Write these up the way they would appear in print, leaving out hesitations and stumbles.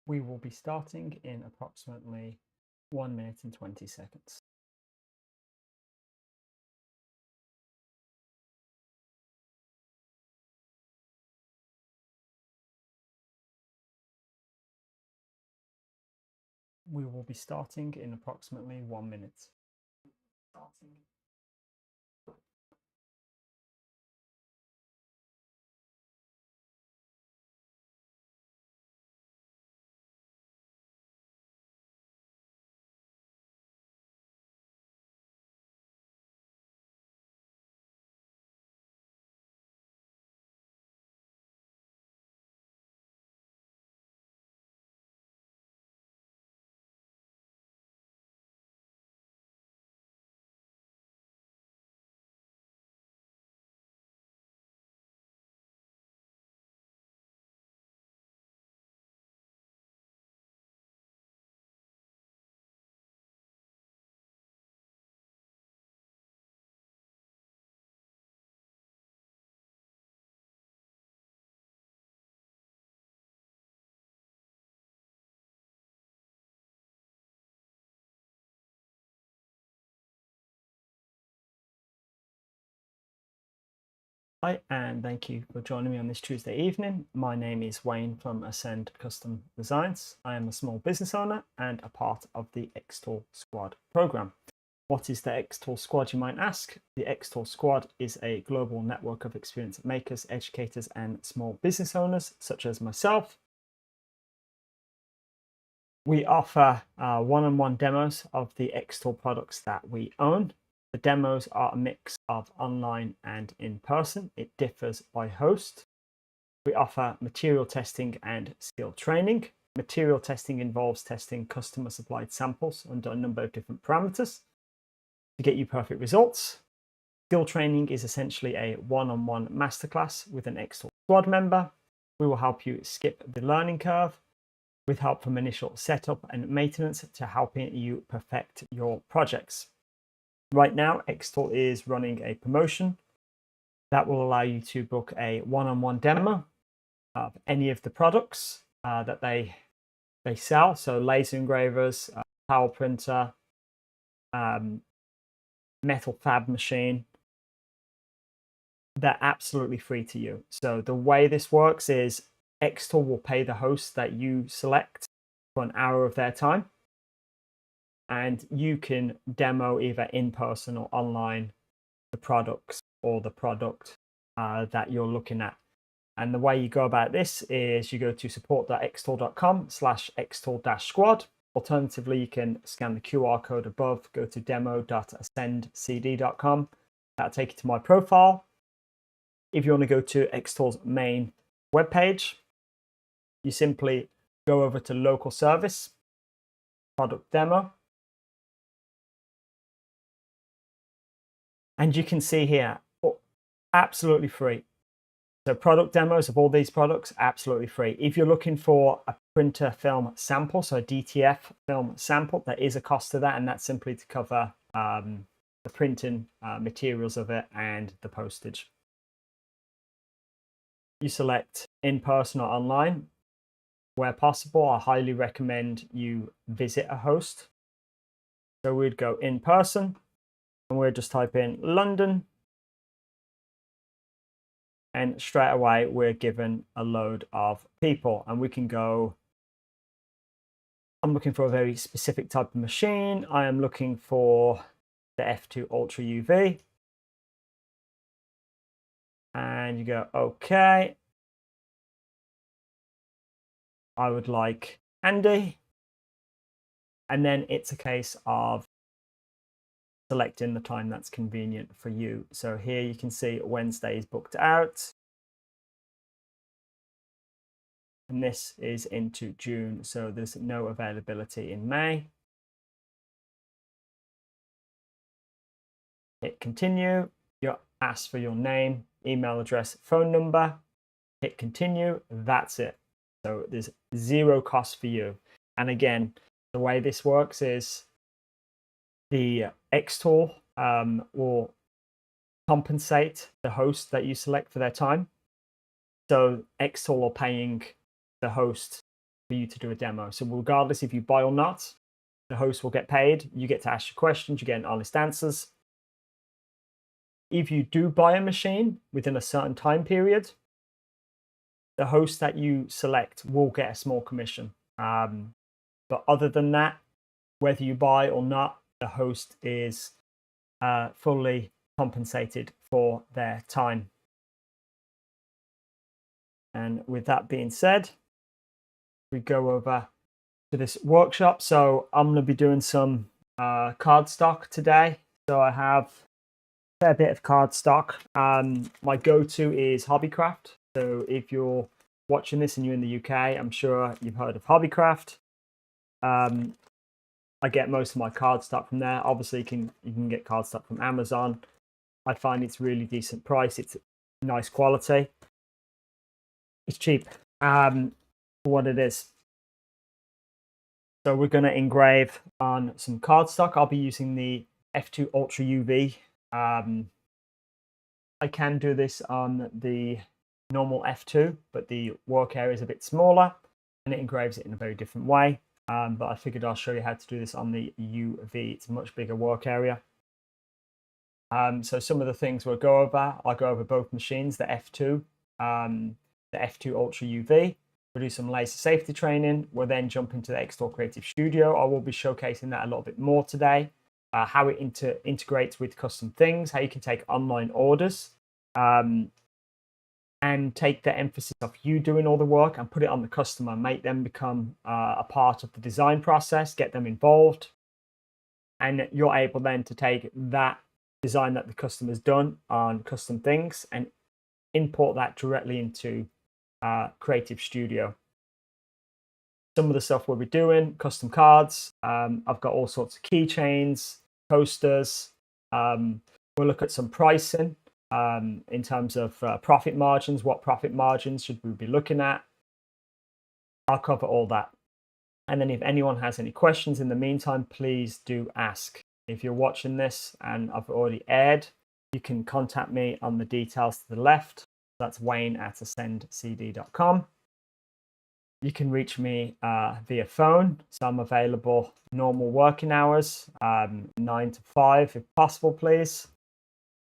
We will be starting in approximately 1 minute and 20 seconds. We will be starting in approximately 1 minute. Hi, and thank you for joining me on this Tuesday evening. My name is Wayne from Ascend Custom Designs. I am a small business owner and a part of the Xtool Squad program. What is the Xtool Squad, you might ask? The Xtool Squad is a global network of experienced makers, educators, and small business owners, such as myself. We offer one-on-one demos of the Xtool products that we own. The demos are a mix of online and in person. It differs by host. We offer material testing and skill training. Material testing involves testing customer supplied samples under a number of different parameters to get you perfect results. Skill training is essentially a one-on-one masterclass with an Xtool Squad member. We will help you skip the learning curve with help from initial setup and maintenance to helping you perfect your projects. Right now, Xtool is running a promotion that will allow you to book a one-on-one demo of any of the products that they sell. So laser engravers, power printer, metal fab machine. They're absolutely free to you. So the way this works is Xtool will pay the host that you select for an hour of their time. And you can demo either in person or online the products or the product that you're looking at. And the way you go about this is you go to support.xtool.com/xtool-squad. Alternatively, you can scan the QR code above, go to demo.ascendcd.com. That'll take you to my profile. If you want to go to Xtool's main webpage, you simply go over to local service, product demo. And you can see here, absolutely free. So product demos of all these products, absolutely free. If you're looking for a printer film sample, so a DTF film sample, there is a cost to that, and that's simply to cover the printing materials of it and the postage. You select in person or online. Where possible, I highly recommend you visit a host. So we'd go in person, and we'll just type in London. And straight away, we're given a load of people, and we can go, I'm looking for a very specific type of machine. I am looking for the F2 Ultra UV. And you go, okay. I would like Andy. And then it's a case of selecting the time that's convenient for you. So here you can see Wednesday is booked out. And this is into June, so there's no availability in May. Hit continue. You're asked for your name, email address, phone number. Hit continue. That's it. So there's zero cost for you. And again, the way this works is the Xtool will compensate the host that you select for their time. So Xtool are paying the host for you to do a demo. So regardless if you buy or not, the host will get paid. You get to ask your questions, you get honest answers. If you do buy a machine within a certain time period, the host that you select will get a small commission. But other than that, whether you buy or not, the host is fully compensated for their time. And with that being said, we go over to this workshop. So I'm going to be doing some cardstock today. So I have a fair bit of cardstock. My go-to is Hobbycraft. So if you're watching this and you're in the UK, I'm sure you've heard of Hobbycraft. I get most of my cardstock from there. Obviously, you can get cardstock from Amazon. I find it's really decent price. It's nice quality. It's cheap for what it is. So we're going to engrave on some cardstock. I'll be using the F2 Ultra UV. I can do this on the normal F2, but the work area is a bit smaller and it engraves it in a very different way. But I figured I'll show you how to do this on the UV. It's a much bigger work area. So some of the things we'll go over, I'll go over both machines, the F2 Ultra UV. We'll do some laser safety training. We'll then jump into the Xtor Creative Studio. I will be showcasing that a little bit more today. How it integrates with Customthings, how you can take online orders and take the emphasis off you doing all the work and put it on the customer, make them become a part of the design process, get them involved. And you're able then to take that design that the customer's done on Customthings and import that directly into Creative Studio. Some of the stuff we'll be doing, custom cards. I've got all sorts of keychains, posters. We'll look at some pricing in terms of profit margins. What profit margins should we be looking at? I'll cover all that. And then if anyone has any questions in the meantime, please do ask. If you're watching this and I've already aired, you can contact me on the details to the left. That's wayne@ascendcd.com. You can reach me via phone. So I'm available normal working hours, 9 to 5 if possible, please.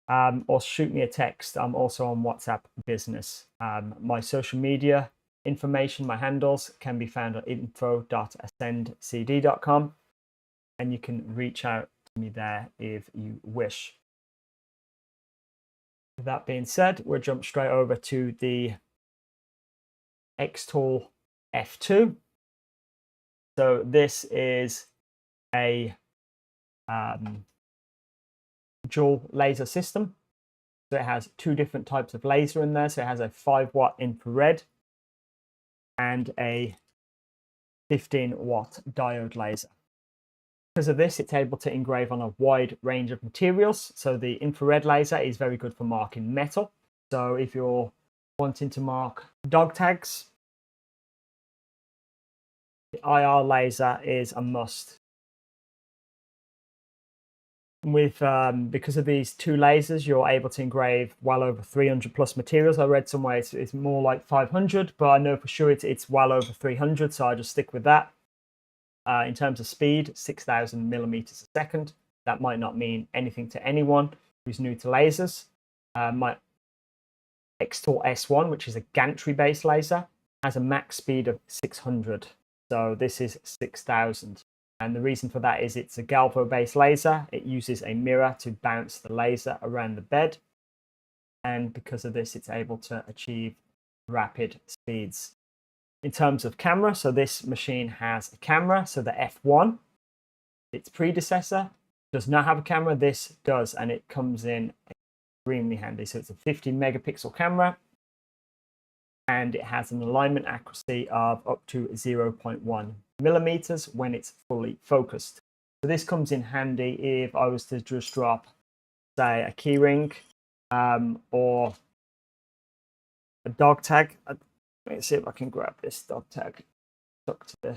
Or shoot me a text. I'm also on WhatsApp Business. My social media information, my handles can be found at info.ascendcd.com. And you can reach out to me there if you wish. With that being said, we'll jump straight over to the Xtor F2. So this is a dual laser system. So it has two different types of laser in there. So it has a 5-watt infrared and a 15-watt diode laser. Because of this, it's able to engrave on a wide range of materials. So the infrared laser is very good for marking metal. So if you're wanting to mark dog tags, the IR laser is a must. With because of these two lasers, you're able to engrave well over 300 plus materials. I read somewhere it's more like 500, but I know for sure it's well over 300, so I just stick with that. In terms of speed, 6,000 millimeters a second. That might not mean anything to anyone who's new to lasers. My Xtor S1, which is a gantry-based laser, has a max speed of 600. So this is 6,000. And the reason for that is it's a galvo-based laser. It uses a mirror to bounce the laser around the bed. And because of this, it's able to achieve rapid speeds. In terms of camera, so this machine has a camera. So the F1, its predecessor, does not have a camera. This does, and it comes in extremely handy. So it's a 50 megapixel camera, and it has an alignment accuracy of up to 0.1 millimeters when it's fully focused. So this comes in handy if I was to just drop, say, a key ring or a dog tag. Let's see if I can grab this dog tag. Stuck to the.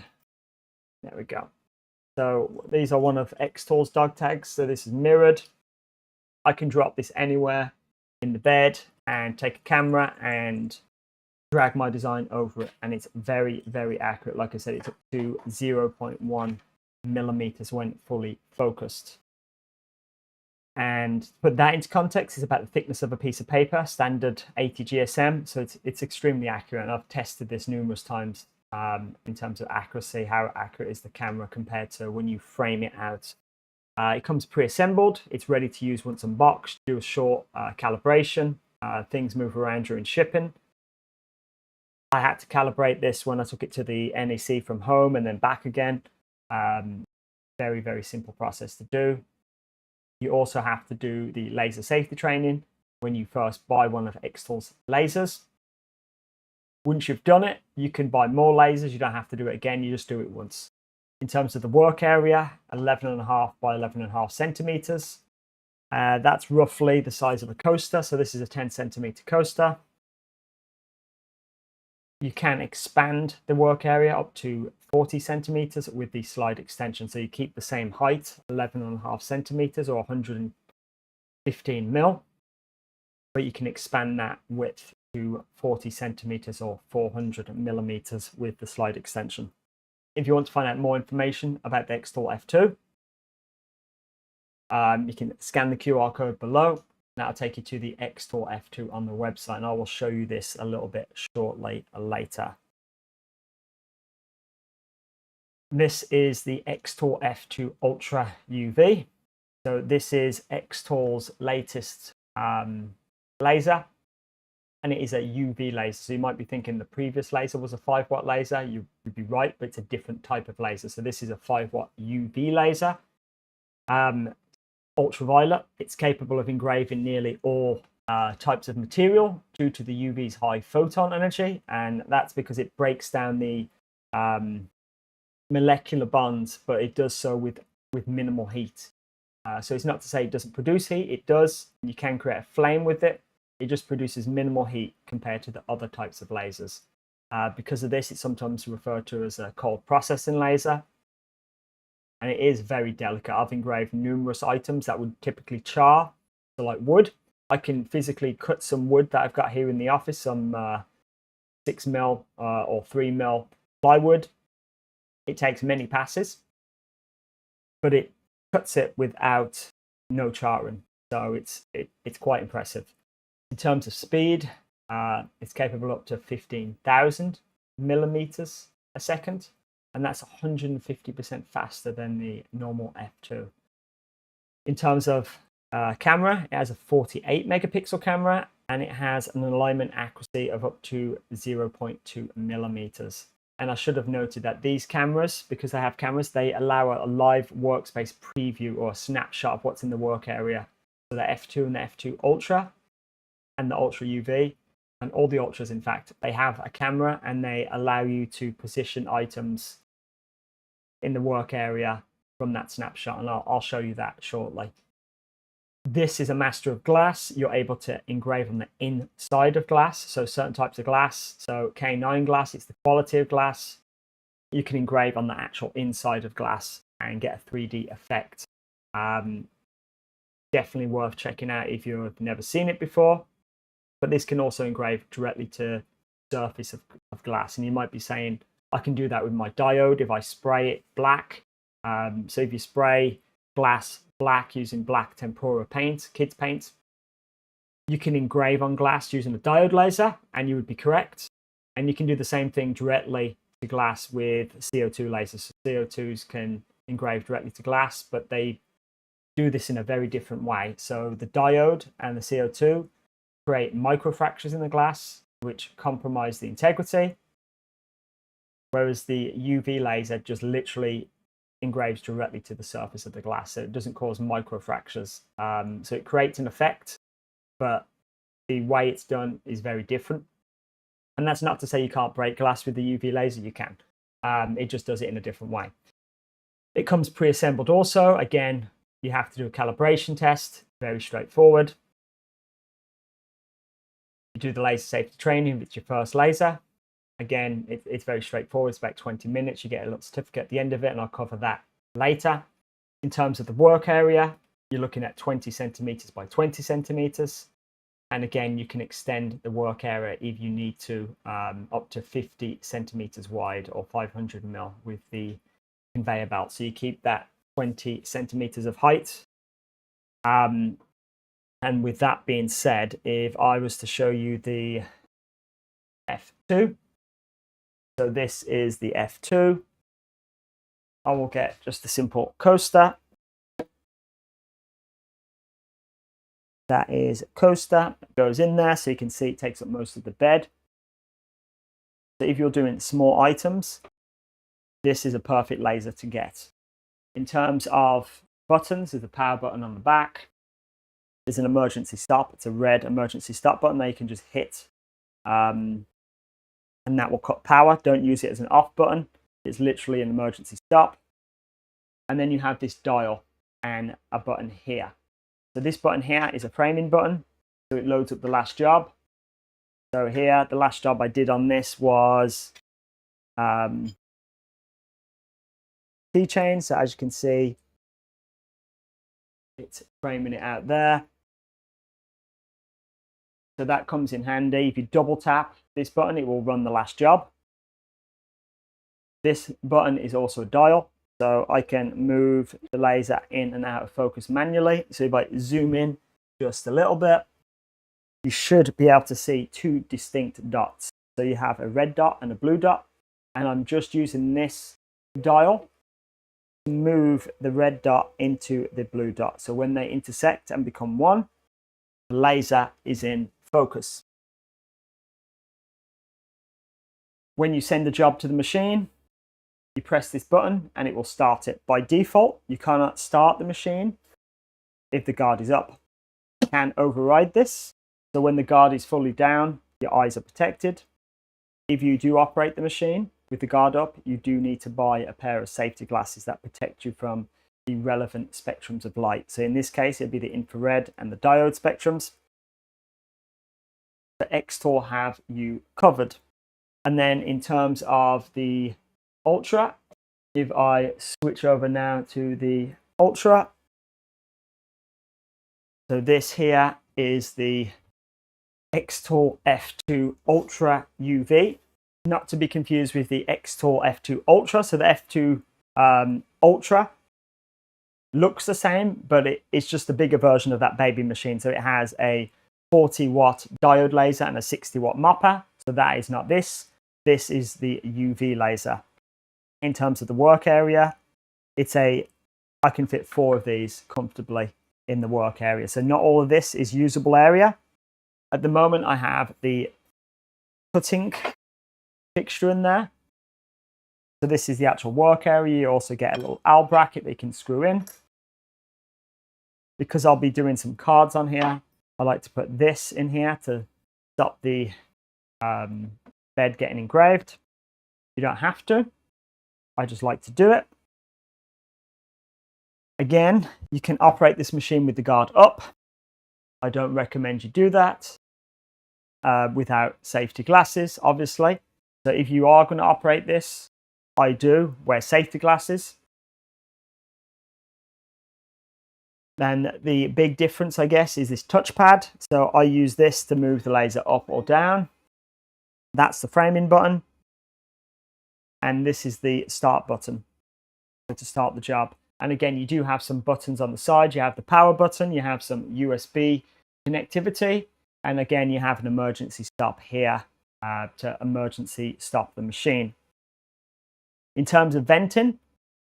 There we go. So these are one of Xtor's dog tags. So this is mirrored. I can drop this anywhere in the bed and take a camera and drag my design over it, and it's very, very accurate. Like I said, it's up to 0.1 millimeters when fully focused. And to put that into context, it's about the thickness of a piece of paper, standard 80 GSM. So it's extremely accurate. And I've tested this numerous times in terms of accuracy. How accurate is the camera compared to when you frame it out? It comes pre-assembled. It's ready to use once unboxed. Do a short calibration. Things move around during shipping. I had to calibrate this when I took it to the NEC from home and then back again. Very, very simple process to do. You also have to do the laser safety training when you first buy one of Xtool's lasers. Once you've done it, you can buy more lasers. You don't have to do it again. You just do it once. In terms of the work area, 11.5 by 11.5 centimeters. That's roughly the size of a coaster. So this is a 10 centimeter coaster. You can expand the work area up to 40 centimeters with the slide extension. So you keep the same height, 11.5 centimeters or 115 mil, but you can expand that width to 40 centimeters or 400 millimeters with the slide extension. If you want to find out more information about the Xtool F2, you can scan the QR code below. That'll take you to the Xtool F2 on the website, and I will show you this a little bit shortly later. This is the Xtool F2 Ultra UV. So this is Xtool's latest laser, and it is a UV laser. So you might be thinking the previous laser was a 5-watt laser. You would be right, but it's a different type of laser. So this is a 5-watt UV laser. Ultraviolet. It's capable of engraving nearly all types of material due to the UV's high photon energy, and that's because it breaks down the molecular bonds, but it does so with minimal heat. So it's not to say it doesn't produce heat. It does. You can create a flame with it. It just produces minimal heat compared to the other types of lasers. Because of this, it's sometimes referred to as a cold processing laser. And it is very delicate. I've engraved numerous items that would typically char, so like wood. I can physically cut some wood that I've got here in the office, some 6mm or 3mm plywood. It takes many passes, but it cuts it without no charring. So it's quite impressive. In terms of speed, it's capable up to 15,000 millimeters a second. And that's 150% faster than the normal F2. In terms of camera, it has a 48 megapixel camera, and it has an alignment accuracy of up to 0.2 millimeters. And I should have noted that these cameras, because they have cameras, they allow a live workspace preview or a snapshot of what's in the work area. So the F2 and the F2 Ultra and the Ultra UV, and all the Ultras, in fact, they have a camera and they allow you to position items in the work area from that snapshot, and I'll show you that shortly. This is a master of glass. You're able to engrave on the inside of glass, so certain types of glass. So K9 glass, it's the quality of glass. You can engrave on the actual inside of glass and get a 3D effect. Definitely worth checking out if you've never seen it before. But this can also engrave directly to the surface of glass, and you might be saying, I can do that with my diode if I spray it black. So if you spray glass black using black tempera paint, kids paint, you can engrave on glass using a diode laser, and you would be correct. And you can do the same thing directly to glass with CO2 lasers. So CO2s can engrave directly to glass, but they do this in a very different way. So the diode and the CO2 create microfractures in the glass, which compromise the integrity. Whereas the UV laser just literally engraves directly to the surface of the glass, so it doesn't cause microfractures. So it creates an effect, but the way it's done is very different. And that's not to say you can't break glass with the UV laser, you can. It just does it in a different way. It comes pre-assembled also. Again, you have to do a calibration test, very straightforward. You do the laser safety training if it's your first laser. Again, it's very straightforward. It's about 20 minutes. You get a little certificate at the end of it, and I'll cover that later. In terms of the work area, you're looking at 20 centimeters by 20 centimeters. And again, you can extend the work area if you need to, up to 50 centimeters wide or 500 mil with the conveyor belt. So you keep that 20 centimeters of height. And with that being said, if I was to show you the F2, so this is the F2, I will get just a simple coaster. That is a coaster, it goes in there, so you can see it takes up most of the bed. So if you're doing small items, this is a perfect laser to get. In terms of buttons, there's a power button on the back. There's an emergency stop. It's a red emergency stop button that you can just hit, and that will cut power. Don't use it as an off button. It's literally an emergency stop. And then you have this dial and a button here. So this button here is a framing button. So it loads up the last job. So here, the last job I did on this was keychain. So as you can see, it's framing it out there. So that comes in handy. If you double tap this button, it will run the last job. This button is also a dial. So I can move the laser in and out of focus manually. So if I zoom in just a little bit, you should be able to see two distinct dots. So you have a red dot and a blue dot. And I'm just using this dial to move the red dot into the blue dot. So when they intersect and become one, the laser is in focus. When you send the job to the machine, you press this button and it will start it. By default, you cannot start the machine if the guard is up. You can override this. So when the guard is fully down, your eyes are protected. If you do operate the machine with the guard up, you do need to buy a pair of safety glasses that protect you from the relevant spectrums of light. So in this case, it'd be the infrared and the diode spectrums. The Xtor have you covered. And then in terms of the Ultra, if I switch over now to the Ultra, so this here is the Xtor F2 Ultra UV, not to be confused with the Xtor F2 Ultra. So the F2 Ultra looks the same, but it's just a bigger version of that baby machine. So it has a 40-watt diode laser and a 60-watt mopper. So that is not this. This is the UV laser. In terms of the work area, I can fit 4 of these comfortably in the work area. So not all of this is usable area. At the moment, I have the cutting fixture in there. So this is the actual work area. You also get a little L bracket that you can screw in. Because I'll be doing some cards on here, I like to put this in here to stop the bed getting engraved. You don't have to. I just like to do it. Again, you can operate this machine with the guard up. I don't recommend you do that without safety glasses, obviously. So if you are going to operate this, I do wear safety glasses. Then the big difference, I guess, is this touchpad. So I use this to move the laser up or down. That's the framing button. And this is the start button to start the job. And again, you do have some buttons on the side. You have the power button, you have some USB connectivity, and again, you have an emergency stop here to emergency stop the machine. In terms of venting,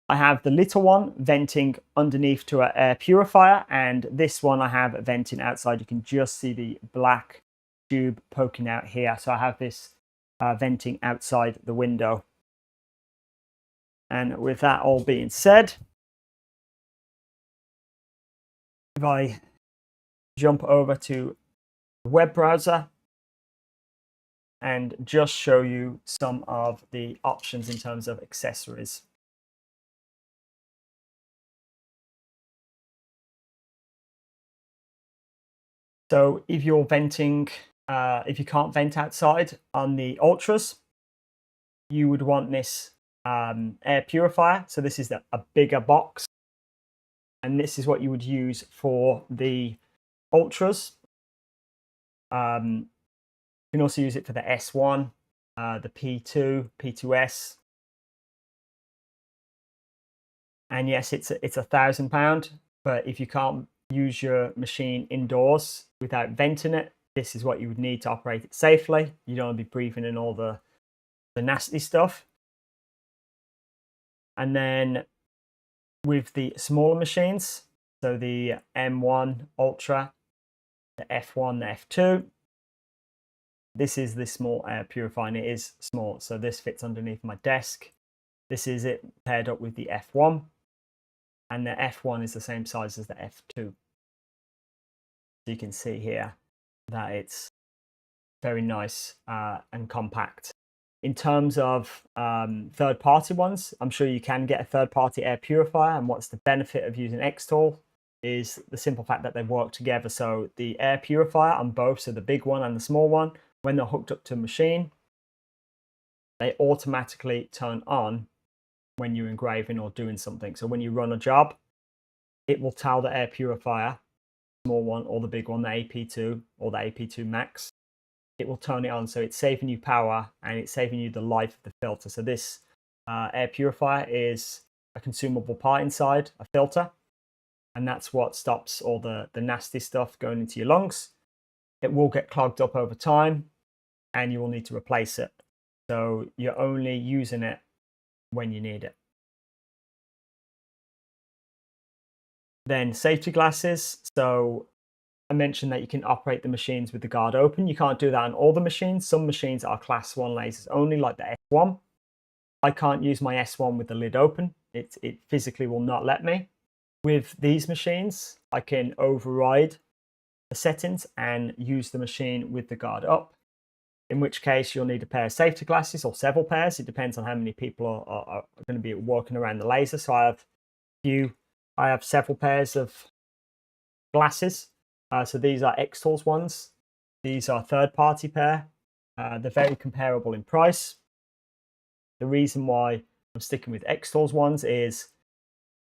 I have the little one venting underneath to an air purifier, and this one I have venting outside. You can just see the black tube poking out here. So I have this venting outside the window. And with that all being said, if I jump over to the web browser and just show you some of the options in terms of accessories. So if you're venting, if you can't vent outside on the Ultras, you would want this air purifier. So this is a bigger box. And this is what you would use for the Ultras. You can also use it for the S1, the P2, P2S. And yes, it's £1,000, but if you can't use your machine indoors without venting it, this is what you would need to operate it safely. You don't want to be breathing in all the nasty stuff. And then with the smaller machines, so the M1 Ultra, the F1, the F2, this is the small air purifier, and it is small, so this fits underneath my desk. This is it paired up with the F1, and the F1 is the same size as the F2. So you can see here that it's very nice and compact. In terms of third-party ones, I'm sure you can get a third-party air purifier, and what's the benefit of using Xtool is the simple fact that they work together. So the air purifier on both, so the big one and the small one, when they're hooked up to a machine, they automatically turn on when you're engraving or doing something. So when you run a job, it will tell the air purifier, small one or the big one, the AP2 or the AP2 Max, it will turn it on. So it's saving you power and it's saving you the life of the filter. So this air purifier is a consumable part inside a filter, and that's what stops all the nasty stuff going into your lungs. It will get clogged up over time and you will need to replace it. So you're only using it when you need it. Then safety glasses. So I mentioned that you can operate the machines with the guard open. You can't do that on all the machines. Some machines are class 1 lasers only, like the S1. I can't use my S1 with the lid open. It physically will not let me. With these machines, I can override the settings and use the machine with the guard up, in which case you'll need a pair of safety glasses or several pairs. It depends on how many people are going to be working around the laser. So I have several pairs of glasses. So these are Xtool's ones. These are third-party pair. They're very comparable in price. The reason why I'm sticking with Xtool's ones is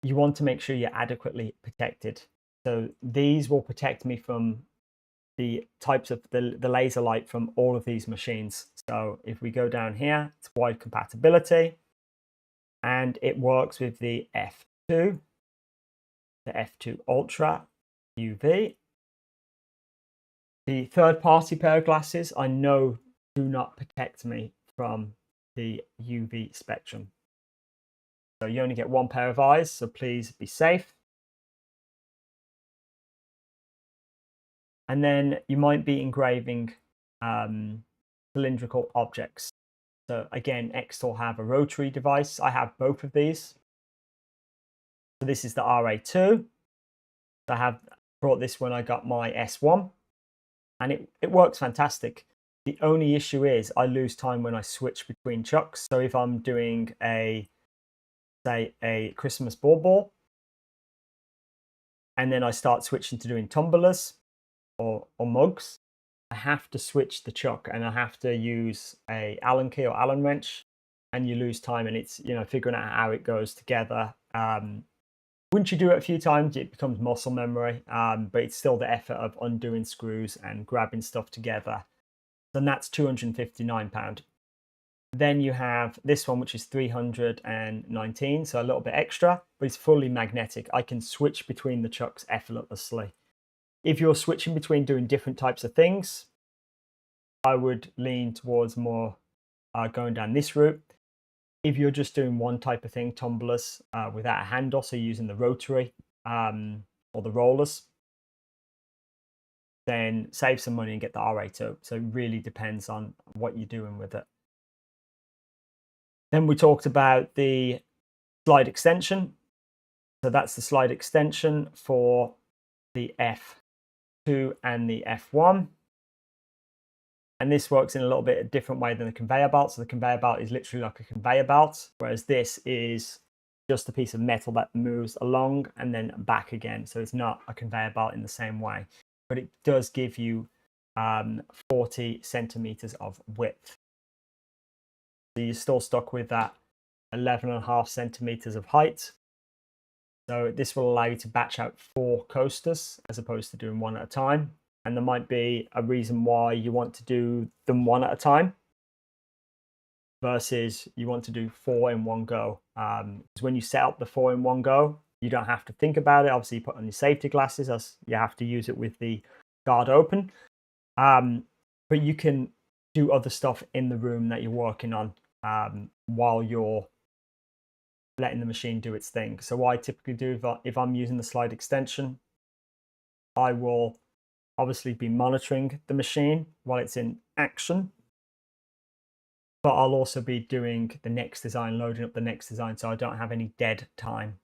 you want to make sure you're adequately protected. So these will protect me from the types of the laser light from all of these machines. So if we go down here, it's wide compatibility, and it works with the F2, the F2 Ultra UV. The third-party pair of glasses I know do not protect me from the UV spectrum. So you only get one pair of eyes, so please be safe. And then you might be engraving cylindrical objects. So again, Xtool have a rotary device. I have both of these. So this is the RA2. I have brought this when I got my S1, and it works fantastic. The only issue is I lose time when I switch between chucks. So if I'm doing say a Christmas ball, and then I start switching to doing tumblers or mugs, I have to switch the chuck and I have to use a Allen key or Allen wrench, and you lose time, and it's, you know, figuring out how it goes together. Once you do it a few times, it becomes muscle memory, but it's still the effort of undoing screws and grabbing stuff together. Then that's £259. Then you have this one, which is 319, so a little bit extra, but it's fully magnetic. I can switch between the chucks effortlessly. If you're switching between doing different types of things, I would lean towards more going down this route. If you're just doing one type of thing, tumblers without a handle, so using the rotary or the rollers, then save some money and get the RA2. So it really depends on what you're doing with it. Then we talked about the slide extension. So that's the slide extension for the F2 and the F1. And this works in a little bit a different way than the conveyor belt. So the conveyor belt is literally like a conveyor belt, whereas this is just a piece of metal that moves along and then back again. So it's not a conveyor belt in the same way, but it does give you 40 centimeters of width. So you're still stuck with that 11.5 centimeters of height. So this will allow you to batch out 4 coasters as opposed to doing one at a time. and there might be a reason why you want to do them one at a time versus you want to do 4 in one go. Because when you set up the 4 in one go, you don't have to think about it. Obviously, you put on your safety glasses as you have to use it with the guard open. But you can do other stuff in the room that you're working on while you're letting the machine do its thing. So what I typically do if I'm using the slide extension, I will obviously be monitoring the machine while it's in action, but I'll also be doing the next design, loading up the next design, so I don't have any dead time.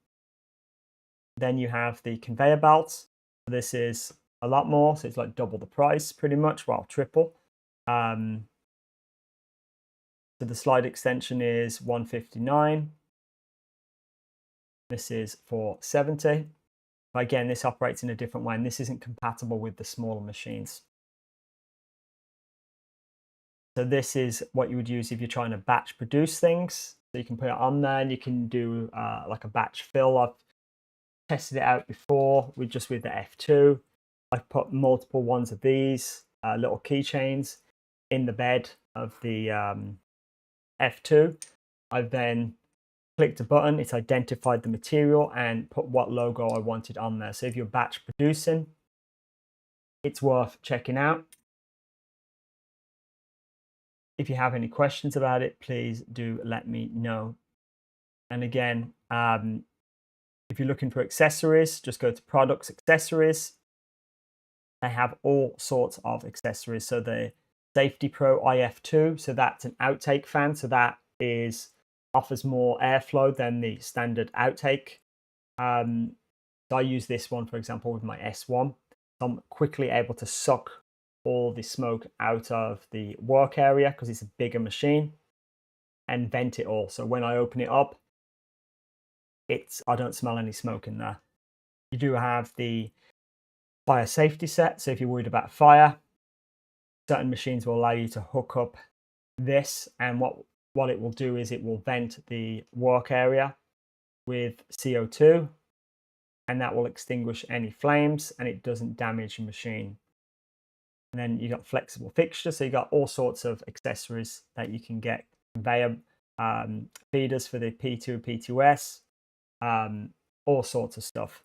Then you have the conveyor belts. This is a lot more, so it's like double the price pretty much, well, triple. So the slide extension is $159. This is $470. But again, this operates in a different way, and this isn't compatible with the smaller machines. So this is what you would use if you're trying to batch produce things. So you can put it on there, and you can do like a batch fill. I've tested it out before with the F2. I've put multiple ones of these little keychains in the bed of the F2. I've then clicked a button, it's identified the material and put what logo I wanted on there. So if you're batch producing, it's worth checking out. If you have any questions about it, please do let me know. And again, if you're looking for accessories, just go to products, accessories. They have all sorts of accessories. So the Safety Pro IF2, so that's an outtake fan. So that offers more airflow than the standard outtake. So I use this one, for example, with my S1. So I'm quickly able to suck all the smoke out of the work area because it's a bigger machine and vent it all. So when I open it up, I don't smell any smoke in there. You do have the fire safety set. So if you're worried about fire, certain machines will allow you to hook up this, and what it will do is it will vent the work area with CO2, and that will extinguish any flames and it doesn't damage your machine. And then you got flexible fixtures, so you got all sorts of accessories that you can get. Conveyor feeders for the P2 P2S, all sorts of stuff.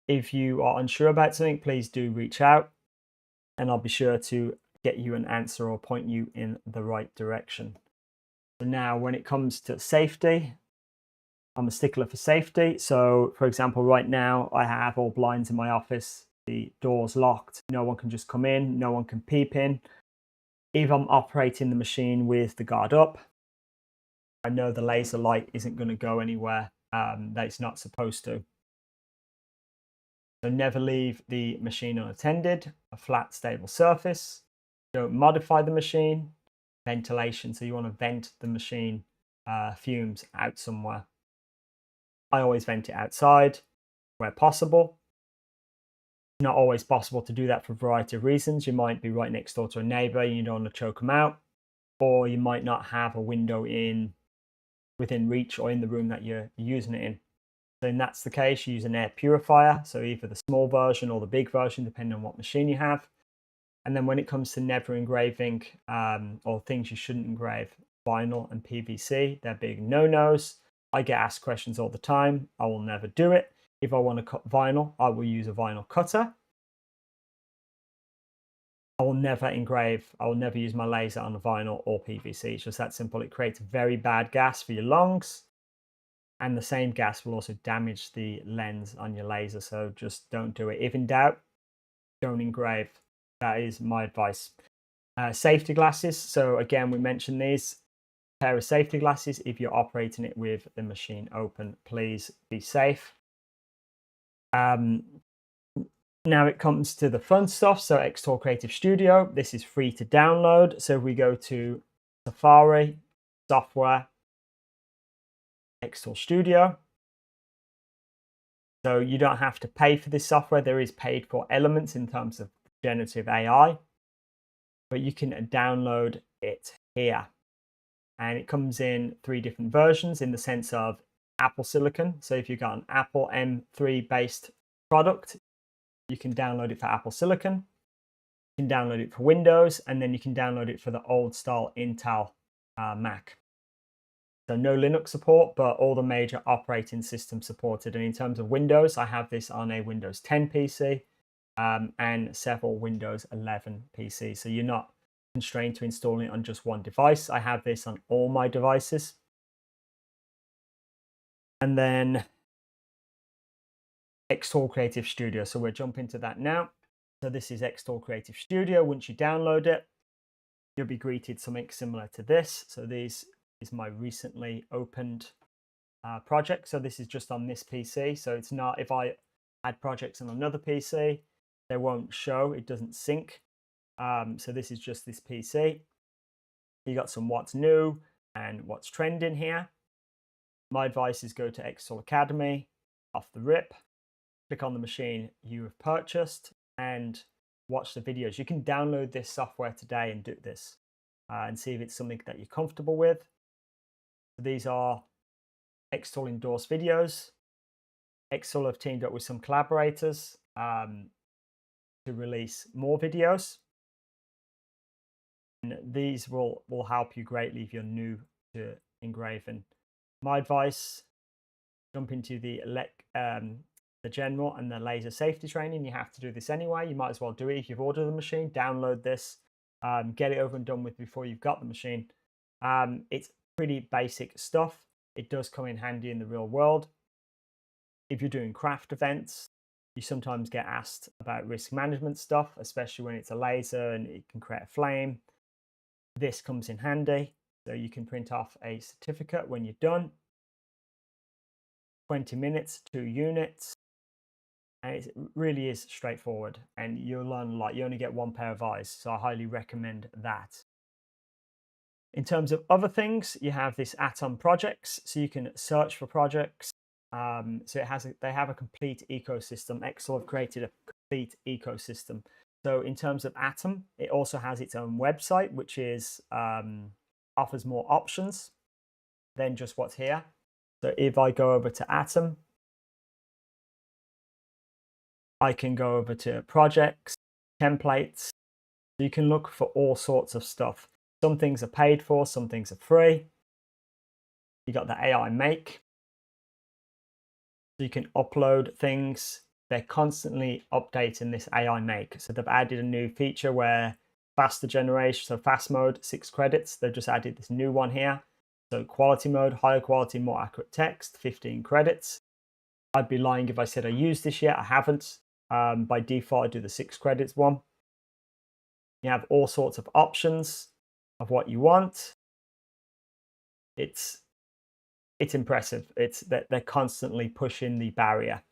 If you are unsure about something, please do reach out and I'll be sure to get you an answer or point you in the right direction. So now when it comes to safety, I'm a stickler for safety. So for example, right now I have all blinds in my office, the door's locked, no one can just come in, no one can peep in. If I'm operating the machine with the guard up, I know the laser light isn't going to go anywhere that it's not supposed to. So never leave the machine unattended, a flat, stable surface. Don't modify the machine. Ventilation, so you want to vent the machine fumes out somewhere. I always vent it outside where possible. It's not always possible to do that for a variety of reasons. You might be right next door to a neighbor and you don't want to choke them out, or you might not have a window within reach or in the room that you're using it in. So in that's the case, you use an air purifier, so either the small version or the big version, depending on what machine you have. And then when it comes to never engraving or things you shouldn't engrave, vinyl and PVC, they're big no-nos. I get asked questions all the time. I will never do it. If I want to cut vinyl, I will use a vinyl cutter. I will never engrave. I will never use my laser on a vinyl or PVC. It's just that simple. It creates very bad gas for your lungs. And the same gas will also damage the lens on your laser. So just don't do it. If in doubt, don't engrave. That is my advice. Safety glasses. So again, we mentioned these. A pair of safety glasses if you're operating it with the machine open. Please be safe. Now it comes to the fun stuff. So Xtool Creative Studio. This is free to download. So if we go to Safari, Software, Xtool Studio. So you don't have to pay for this software. There is paid for elements in terms of generative AI, but you can download it here. And it comes in 3 different versions in the sense of Apple Silicon. So if you've got an Apple M3 based product, you can download it for Apple Silicon. You can download it for Windows, and then you can download it for the old style Intel Mac. So no Linux support, but all the major operating systems supported. And in terms of Windows, I have this on a Windows 10 PC and several Windows 11 PCs. So you're not constrained to installing it on just one device. I have this on all my devices. And then Xtool Creative Studio. So we'll jump into that now. So this is Xtool Creative Studio. Once you download it, you'll be greeted something similar to this. So this is my recently opened project. So this is just on this PC. So it's not, if I add projects on another PC, they won't show, it doesn't sync. So this is just this PC. You got some what's new and what's trending here. My advice is go to Xtool Academy off the rip, click on the machine you have purchased and watch the videos. You can download this software today and do this and see if it's something that you're comfortable with. So these are Xtool endorsed videos. Xtool have teamed up with some collaborators to release more videos. And these will help you greatly if you're new to engraving. My advice, jump into the general and the laser safety training. You have to do this anyway. You might as well do it if you've ordered the machine. Download this, get it over and done with before you've got the machine. It's pretty basic stuff. It does come in handy in the real world. If you're doing craft events, you sometimes get asked about risk management stuff, especially when it's a laser and it can create a flame. This comes in handy. So you can print off a certificate when you're done. 20 minutes, 2 units. And it really is straightforward and you'll learn a lot. You only get one pair of eyes, so I highly recommend that. In terms of other things, you have this Atom projects, so you can search for projects. So they have a complete ecosystem. Xtool have created a complete ecosystem. So in terms of Atom, it also has its own website, which is offers more options than just what's here. So if I go over to Atom, I can go over to projects, templates. You can look for all sorts of stuff. Some things are paid for, some things are free. You got the AI Make. So you can upload things. They're constantly updating this AI Make. So they've added a new feature where faster generation, so fast mode, 6 credits. They've just added this new one here. So quality mode, higher quality, more accurate text, 15 credits. I'd be lying if I said I used this yet. I haven't. By default, I do the 6 credits one. You have all sorts of options of what you want. It's impressive. It's that they're constantly pushing the barrier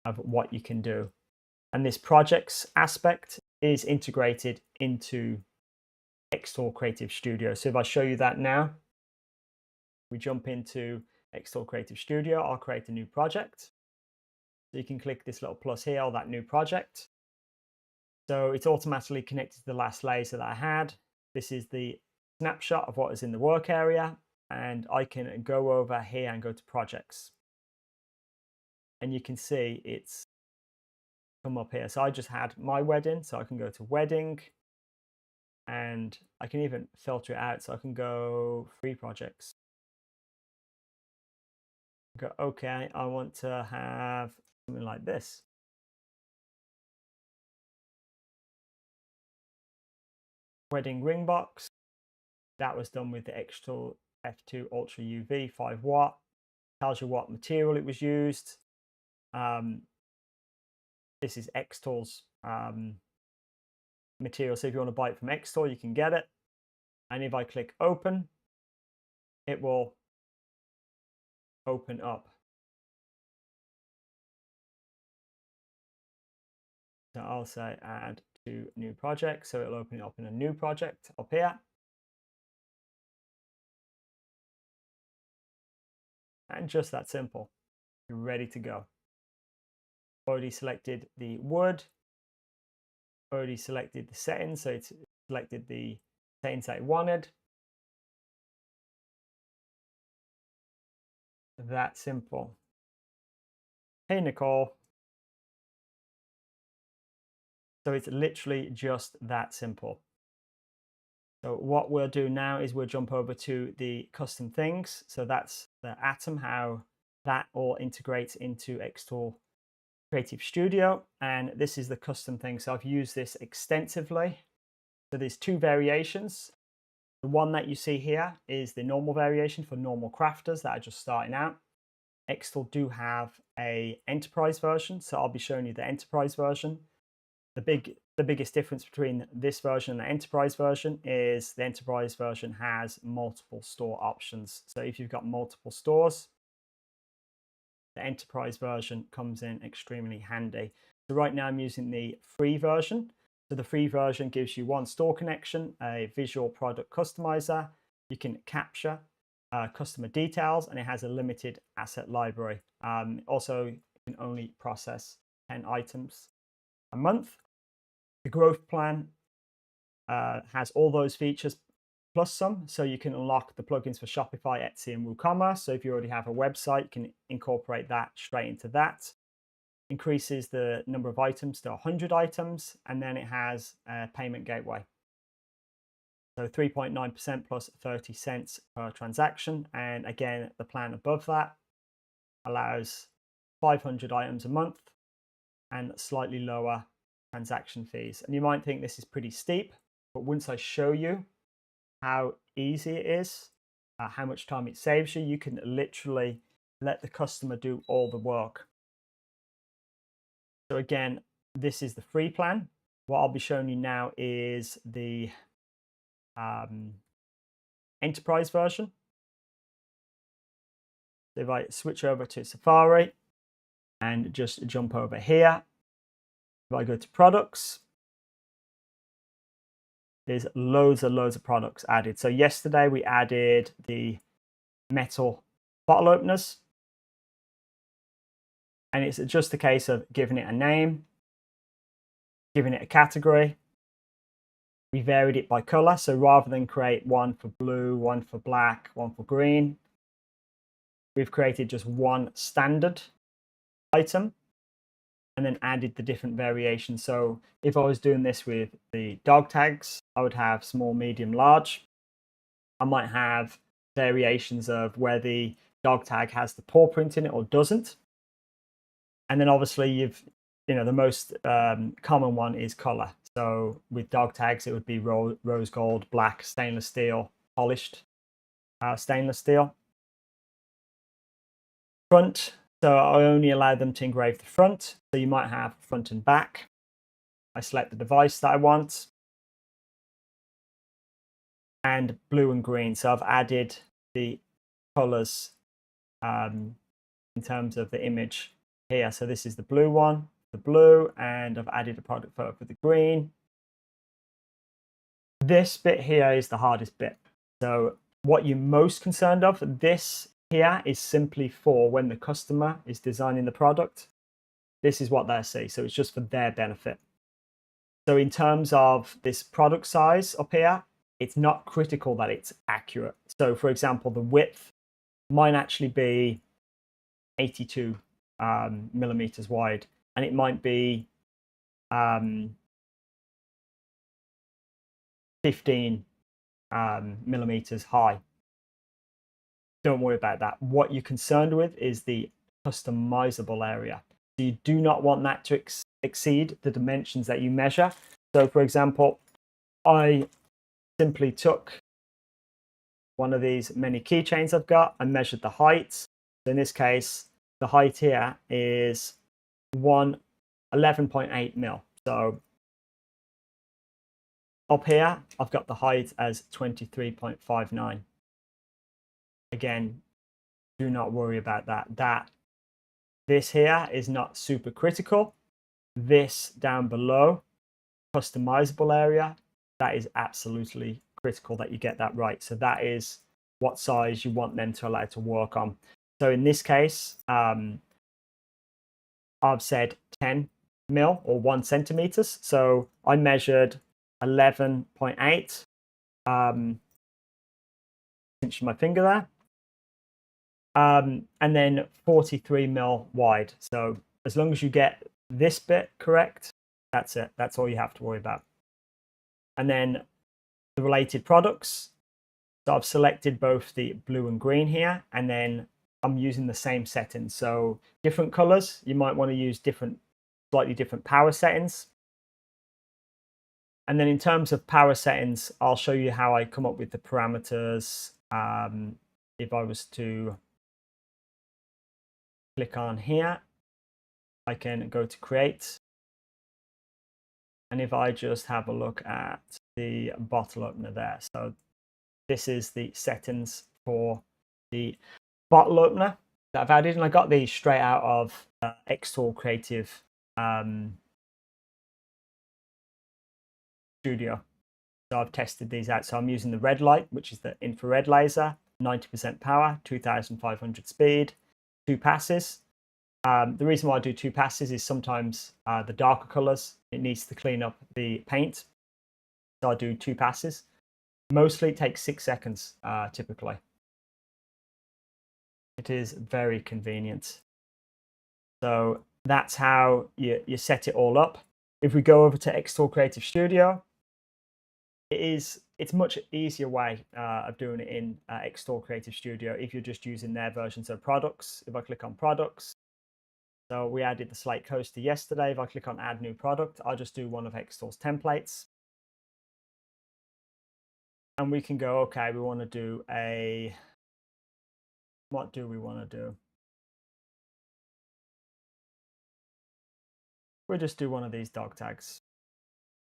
of what you can do. And this projects aspect is integrated into Xtool Creative Studio. So if I show you that now, we jump into Xtool Creative Studio, I'll create a new project. So you can click this little plus here, or that new project. So it's automatically connected to the last laser that I had. This is the snapshot of what is in the work area. And I can go over here and go to projects. And you can see it's come up here. So I just had my wedding. So I can go to wedding and I can even filter it out. So I can go 3 projects. Go, okay, I want to have something like this. Wedding ring box. That was done with the Xtool F2 Ultra UV 5 watt. Tells you what material it was used. This is Xtool's material. So if you want to buy it from Xtool, you can get it. And if I click open, it will open up. So I'll say add to new project. So it'll open it up in a new project up here. And just that simple. You're ready to go. Already selected the wood. Already selected the settings. So it's selected the settings that I wanted. That simple. Hey, Nicole. So it's literally just that simple. So what we'll do now is we'll jump over to the custom things. So that's the atom, how that all integrates into Xtool Creative Studio. And this is the custom thing. So I've used this extensively. So there's two variations. The one that you see here is the normal variation for normal crafters that are just starting out. Xtool do have a enterprise version. So I'll be showing you the enterprise version. The biggest difference between this version and the enterprise version is the enterprise version has multiple store options. So if you've got multiple stores, the enterprise version comes in extremely handy. So right now I'm using the free version. So the free version gives you one store connection, a visual product customizer. You can capture customer details, and it has a limited asset library. Also, you can only process 10 items a month. The growth plan has all those features plus some, so you can unlock the plugins for Shopify, Etsy, and WooCommerce. So if you already have a website, you can incorporate that straight into that. Increases the number of items to 100 items, and then it has a payment gateway. So 3.9% plus 30 cents per transaction. And again, the plan above that allows 500 items a month and slightly lower transaction fees. And you might think this is pretty steep, but once I show you how easy it is, how much time it saves you, you can literally let the customer do all the work. So again, this is the free plan. What I'll be showing you now is the enterprise version. So if I switch over to Safari and just jump over here, if I go to products, there's loads of products added. So yesterday we added the metal bottle openers, and it's just a case of giving it a name, giving it a category. We varied it by color. So rather than create one for blue, one for black, one for green, we've created just one standard item and then added the different variations. So if I was doing this with the dog tags, I would have small, medium, large. I might have variations of where the dog tag has the paw print in it or doesn't. And then obviously the most common one is color. So with dog tags, it would be rose gold, black, stainless steel, polished stainless steel. Front, so I only allow them to engrave the front. So you might have front and back. I select the device that I want. And blue and green. So I've added the colors in terms of the image here. So this is the blue one, the blue, and I've added a product photo for the green. This bit here is the hardest bit. So what you're most concerned of, this here is simply for when the customer is designing the product. This is what they see. So it's just for their benefit. So in terms of this product size up here, it's not critical that it's accurate. So for example, the width might actually be 82 millimeters wide, and it might be 15 millimeters high. Don't worry about that. What you're concerned with is the customizable area. So you do not want that to exceed the dimensions that you measure. So for example, I simply took one of these many keychains I've got and measured the height. So in this case, the height here is 11.8 mil. So up here, I've got the height as 23.59. Again, do not worry about that. This here is not super critical. This down below, customizable area, that is absolutely critical that you get that right. So that is what size you want them to allow to work on. So in this case, I've said 10 mil or 1 centimeters. So I measured 11.8. Pinch my finger there. And then 43 mil wide. So as long as you get this bit correct, That's it. That's all you have to worry about. And then the related products. So I've selected both the blue and green here, and then I'm using the same settings. So different colors, you might want to use slightly different power settings. And then in terms of power settings, I'll show you how I come up with the parameters. If I was to click on here, I can go to create. And if I just have a look at the bottle opener there. So this is the settings for the bottle opener that I've added. And I got these straight out of Xtool Creative Studio. So I've tested these out. So I'm using the red light, which is the infrared laser, 90% power, 2500 speed, 2 passes. The reason why I do 2 passes is sometimes the darker colors, it needs to clean up the paint. So I do 2 passes. Mostly it takes 6 seconds typically. It is very convenient. So that's how you set it all up. If we go over to Xtool Creative Studio, it's a much easier way of doing it in Xtool Creative Studio if you're just using their versions of products. If I click on products, so we added the slate coaster yesterday. If I click on add new product, I'll just do one of Xtool's templates. And we can go, okay, we want to do what do we want to do? We'll just do one of these dog tags.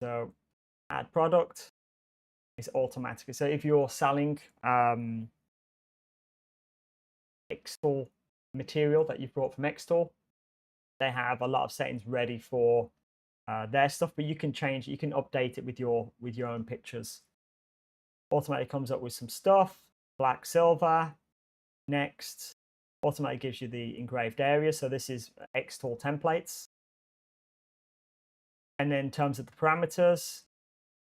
So add product is automatically. So if you're selling Xtool material that you've brought from Xtool, they have a lot of settings ready for their stuff, but you can change, you can update it with your own pictures. Automatically comes up with some stuff, black, silver. Next, automatically gives you the engraved area. So this is Xtool templates. And then in terms of the parameters,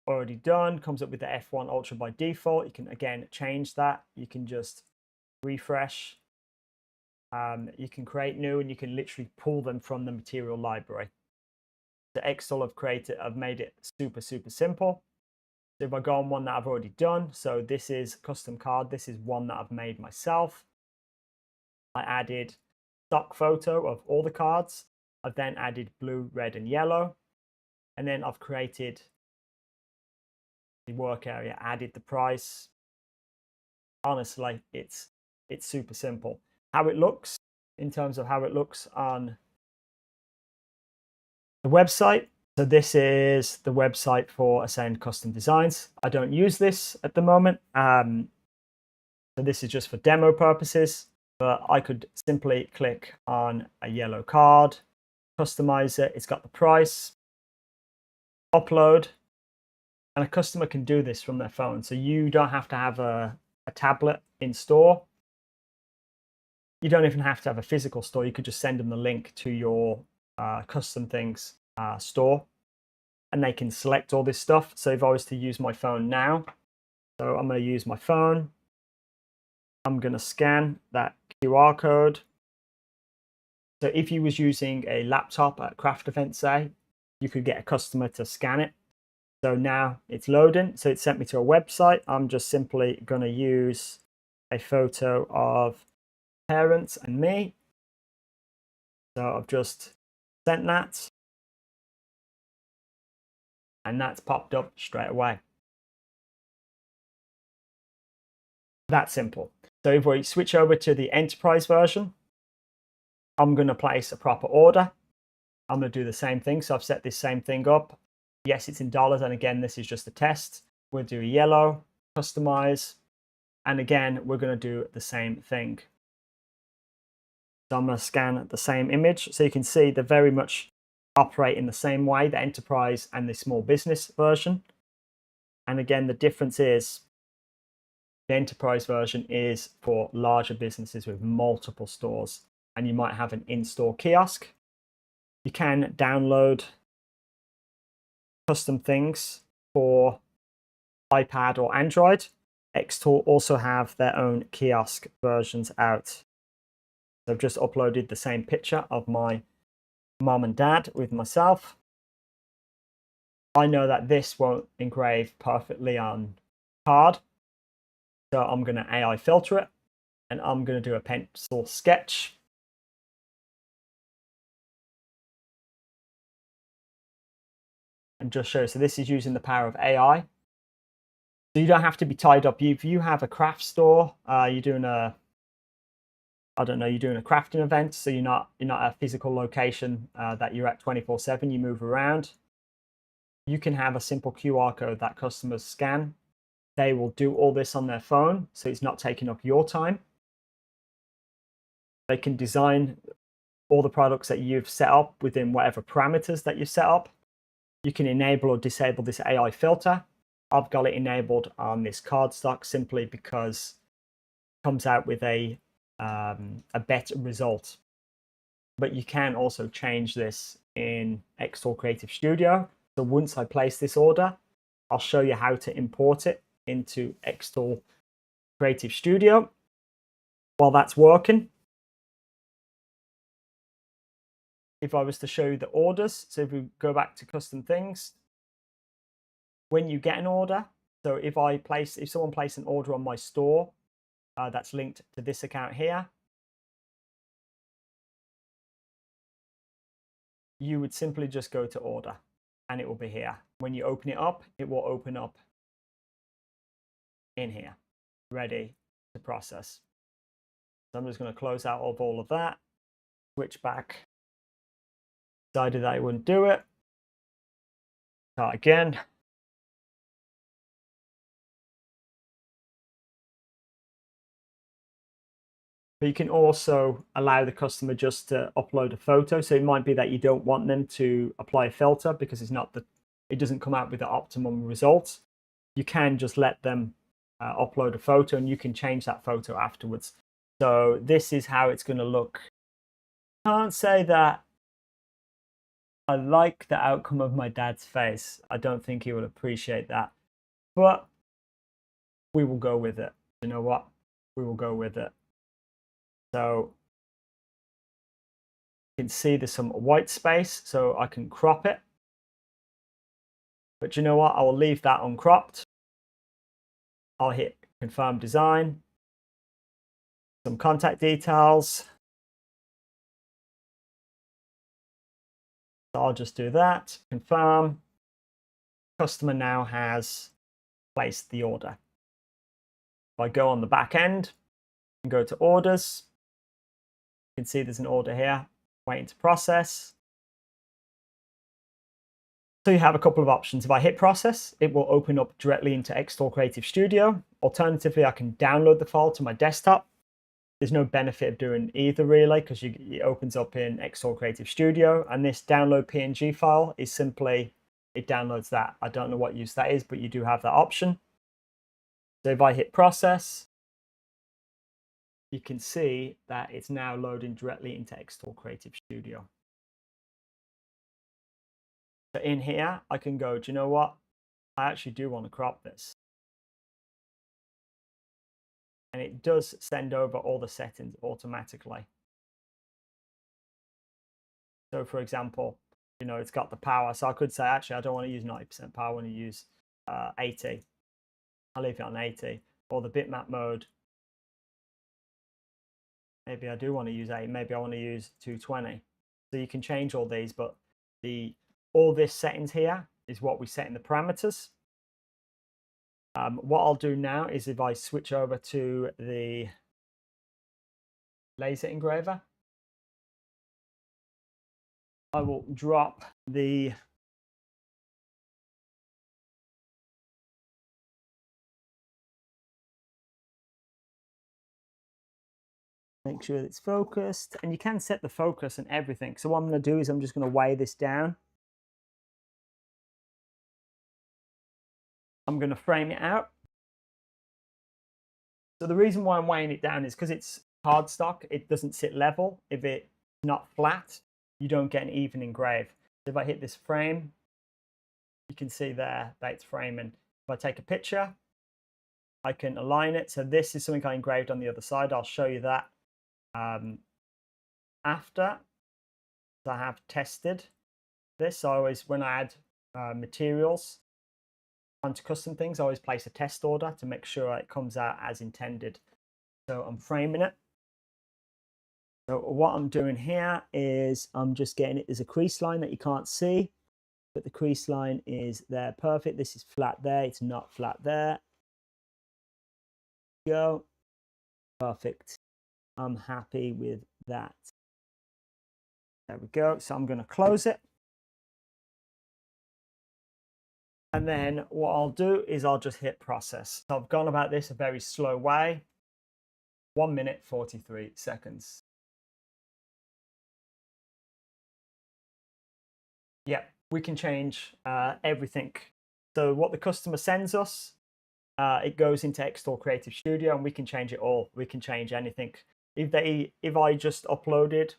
already done, comes up with the F1 Ultra by default. You can again change that. You can just refresh. You can create new, and you can literally pull them from the material library. The Xtool have made it super simple. So if I go on one that I've already done, so this is custom card. This is one that I've made myself. I added stock photo of all the cards. I've then added blue, red, and yellow. And then I've created the work area, added the price. Honestly, it's super simple. How it looks, in terms of how it looks on the website. So this is the website for Ascend Custom Designs. I don't use this at the moment. So this is just for demo purposes, but I could simply click on a yellow card, customize it. It's got the price, upload, and a customer can do this from their phone. So you don't have to have a tablet in store. You don't even have to have a physical store. You could just send them the link to your Customthings store, and they can select all this stuff. So if I was to use my phone now, so I'm going to use my phone. I'm going to scan that QR code. So if you was using a laptop at a craft event, say, you could get a customer to scan it. So now it's loading. So it sent me to a website. I'm just simply going to use a photo of parents and me. So I've just sent that. And that's popped up straight away. That simple. So if we switch over to the enterprise version, I'm going to place a proper order. I'm going to do the same thing. So I've set this same thing up. Yes, it's in dollars. And again, this is just a test. We'll do a yellow, customize. And again, we're going to do the same thing. So I'm going to scan the same image. So you can see they very much operate in the same way, the enterprise and the small business version. And again, the difference is the enterprise version is for larger businesses with multiple stores, and you might have an in-store kiosk. You can download Customthings for iPad or Android. Xtool also have their own kiosk versions out. So I've just uploaded the same picture of my mom and dad with myself. I know that this won't engrave perfectly on card, so I'm going to AI filter it, and I'm going to do a pencil sketch. And just show, so this is using the power of AI. So you don't have to be tied up. If you have a craft store, you're doing a, I don't know, you're doing a crafting event, so you're not at a physical location that you're at 24/7. You move around. You can have a simple QR code that customers scan. They will do all this on their phone, so it's not taking up your time. They can design all the products that you've set up within whatever parameters that you've set up. You can enable or disable this AI filter. I've got it enabled on this cardstock simply because it comes out with a better result. But you can also change this in Xtool Creative Studio. So once I place this order, I'll show you how to import it into Xtool Creative Studio. While that's working, if I was to show you the orders, so if we go back to custom things, when you get an order, so if someone places an order on my store that's linked to this account here, you would simply just go to order and it will be here. When you open it up, it will open up in here, ready to process. So I'm just going to close out of all of that, switch back, decided that I wouldn't do it, start again. But you can also allow the customer just to upload a photo. So it might be that you don't want them to apply a filter because it doesn't come out with the optimum results. You can just let them upload a photo and you can change that photo afterwards. So this is how it's going to look. I can't say that I like the outcome of my dad's face. I don't think he will appreciate that, but we will go with it. You know what? We will go with it. So you can see there's some white space, so I can crop it. But you know what? I will leave that uncropped. I'll hit confirm design, some contact details. So I'll just do that, confirm. Customer now has placed the order. If I go on the back end and go to orders, you can see there's an order here waiting to process. So you have a couple of options. If I hit process, it will open up directly into Xtool Creative Studio. Alternatively, I can download the file to my desktop. There's no benefit of doing either really because it opens up in Xtool Creative Studio, and this download PNG file is simply, it downloads that. I don't know what use that is, but you do have that option. So if I hit process, you can see that it's now loading directly into Xtool Creative Studio. So in here, I can go, do you know what? I actually do want to crop this. And it does send over all the settings automatically. So for example, you know, it's got the power. So I could say, actually, I don't want to use 90% power. I want to use 80. I'll leave it on 80. Or the bitmap mode. Maybe I do want to use 8. Maybe I want to use 220. So you can change all these, but all this settings here is what we set in the parameters. What I'll do now is if I switch over to the laser engraver, I will drop the make sure it's focused, and you can set the focus and everything. So what I'm going to do is I'm just going to weigh this down. I'm going to frame it out. So the reason why I'm weighing it down is because it's cardstock. It doesn't sit level. If it's not flat, you don't get an even engrave. So if I hit this frame, you can see there that it's framing. If I take a picture, I can align it. So this is something I engraved on the other side. I'll show you that after. So I have tested this. So I always, when I add materials onto Customthings. I always place a test order to make sure it comes out as intended. So I'm framing it. So what I'm doing here is I'm just getting it as a crease line that you can't see, but the crease line is there. Perfect. This is flat there. It's not flat there. Go. Perfect. I'm happy with that. There we go. So I'm going to close it. And then what I'll do is I'll just hit process. So I've gone about this a very slow way. 1 minute, 43 seconds. Yeah, we can change everything. So what the customer sends us, it goes into Xstore Creative Studio and we can change it all. We can change anything. If I just uploaded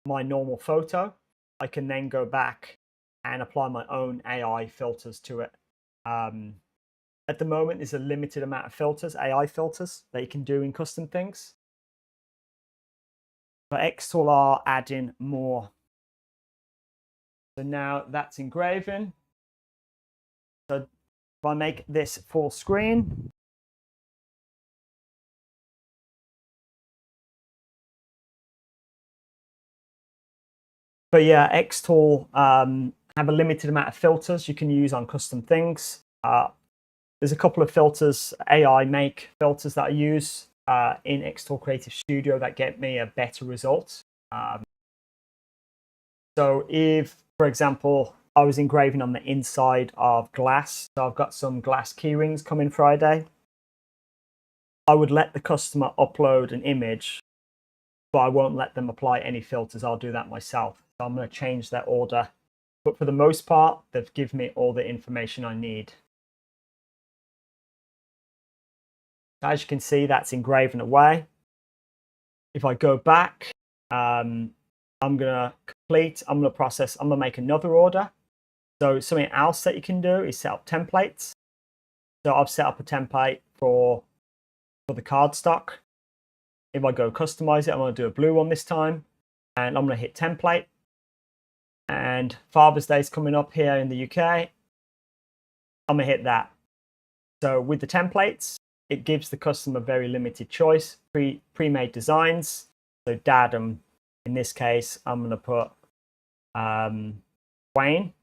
my normal photo, I can then go back and apply my own AI filters to it. At the moment, there's a limited amount of filters, AI filters, that you can do in Customthings. But Xstore are adding more. So now that's engraving. So if I make this full screen, but yeah, Xstore have a limited amount of filters you can use on Customthings. There's a couple of filters, AI make filters that I use in Xstore Creative Studio that get me a better result. So if, for example, I was engraving on the inside of glass, so I've got some glass key rings coming Friday, I would let the customer upload an image, but I won't let them apply any filters. I'll do that myself. So I'm going to change their order. But for the most part, they've given me all the information I need. As you can see, that's engraving away. If I go back, I'm going to process, I'm going to make another order. So something else that you can do is set up templates. So I've set up a template for the cardstock. If I go customize it, I'm going to do a blue one this time. And I'm going to hit template. And Father's Day is coming up here in the UK. I'm going to hit that. So with the templates, it gives the customer very limited choice, pre-made designs. So dad, in this case, I'm going to put Wayne.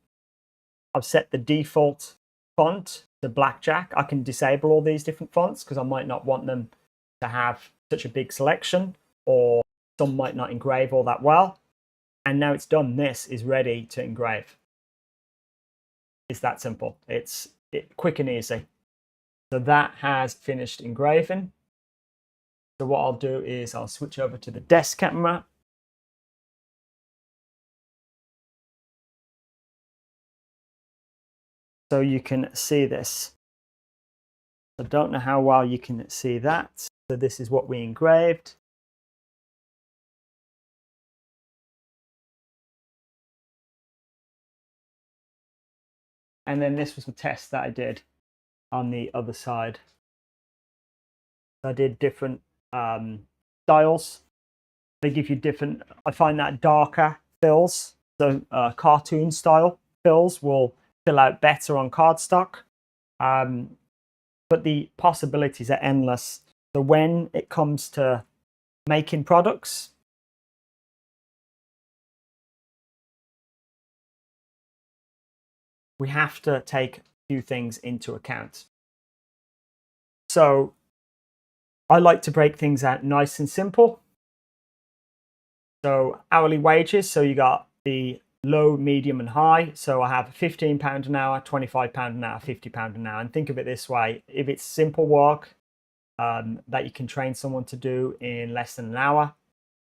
I've set the default font to blackjack. I can disable all these different fonts because I might not want them to have such a big selection, or some might not engrave all that well. And now it's done. This is ready to engrave. It's that simple. It's quick and easy. So that has finished engraving. So what I'll do is I'll switch over to the desk camera. So you can see this. I don't know how well you can see that. So this is what we engraved. And then this was the test that I did on the other side. I did different styles. They give you different, I find that darker fills, so cartoon style fills will fill out better on cardstock. But the possibilities are endless. So when it comes to making products, we have to take a few things into account. So I like to break things out nice and simple. So hourly wages, so you got the low, medium and high. So I have £15 an hour, £25 an hour, £50 an hour. And think of it this way, if it's simple work that you can train someone to do in less than an hour,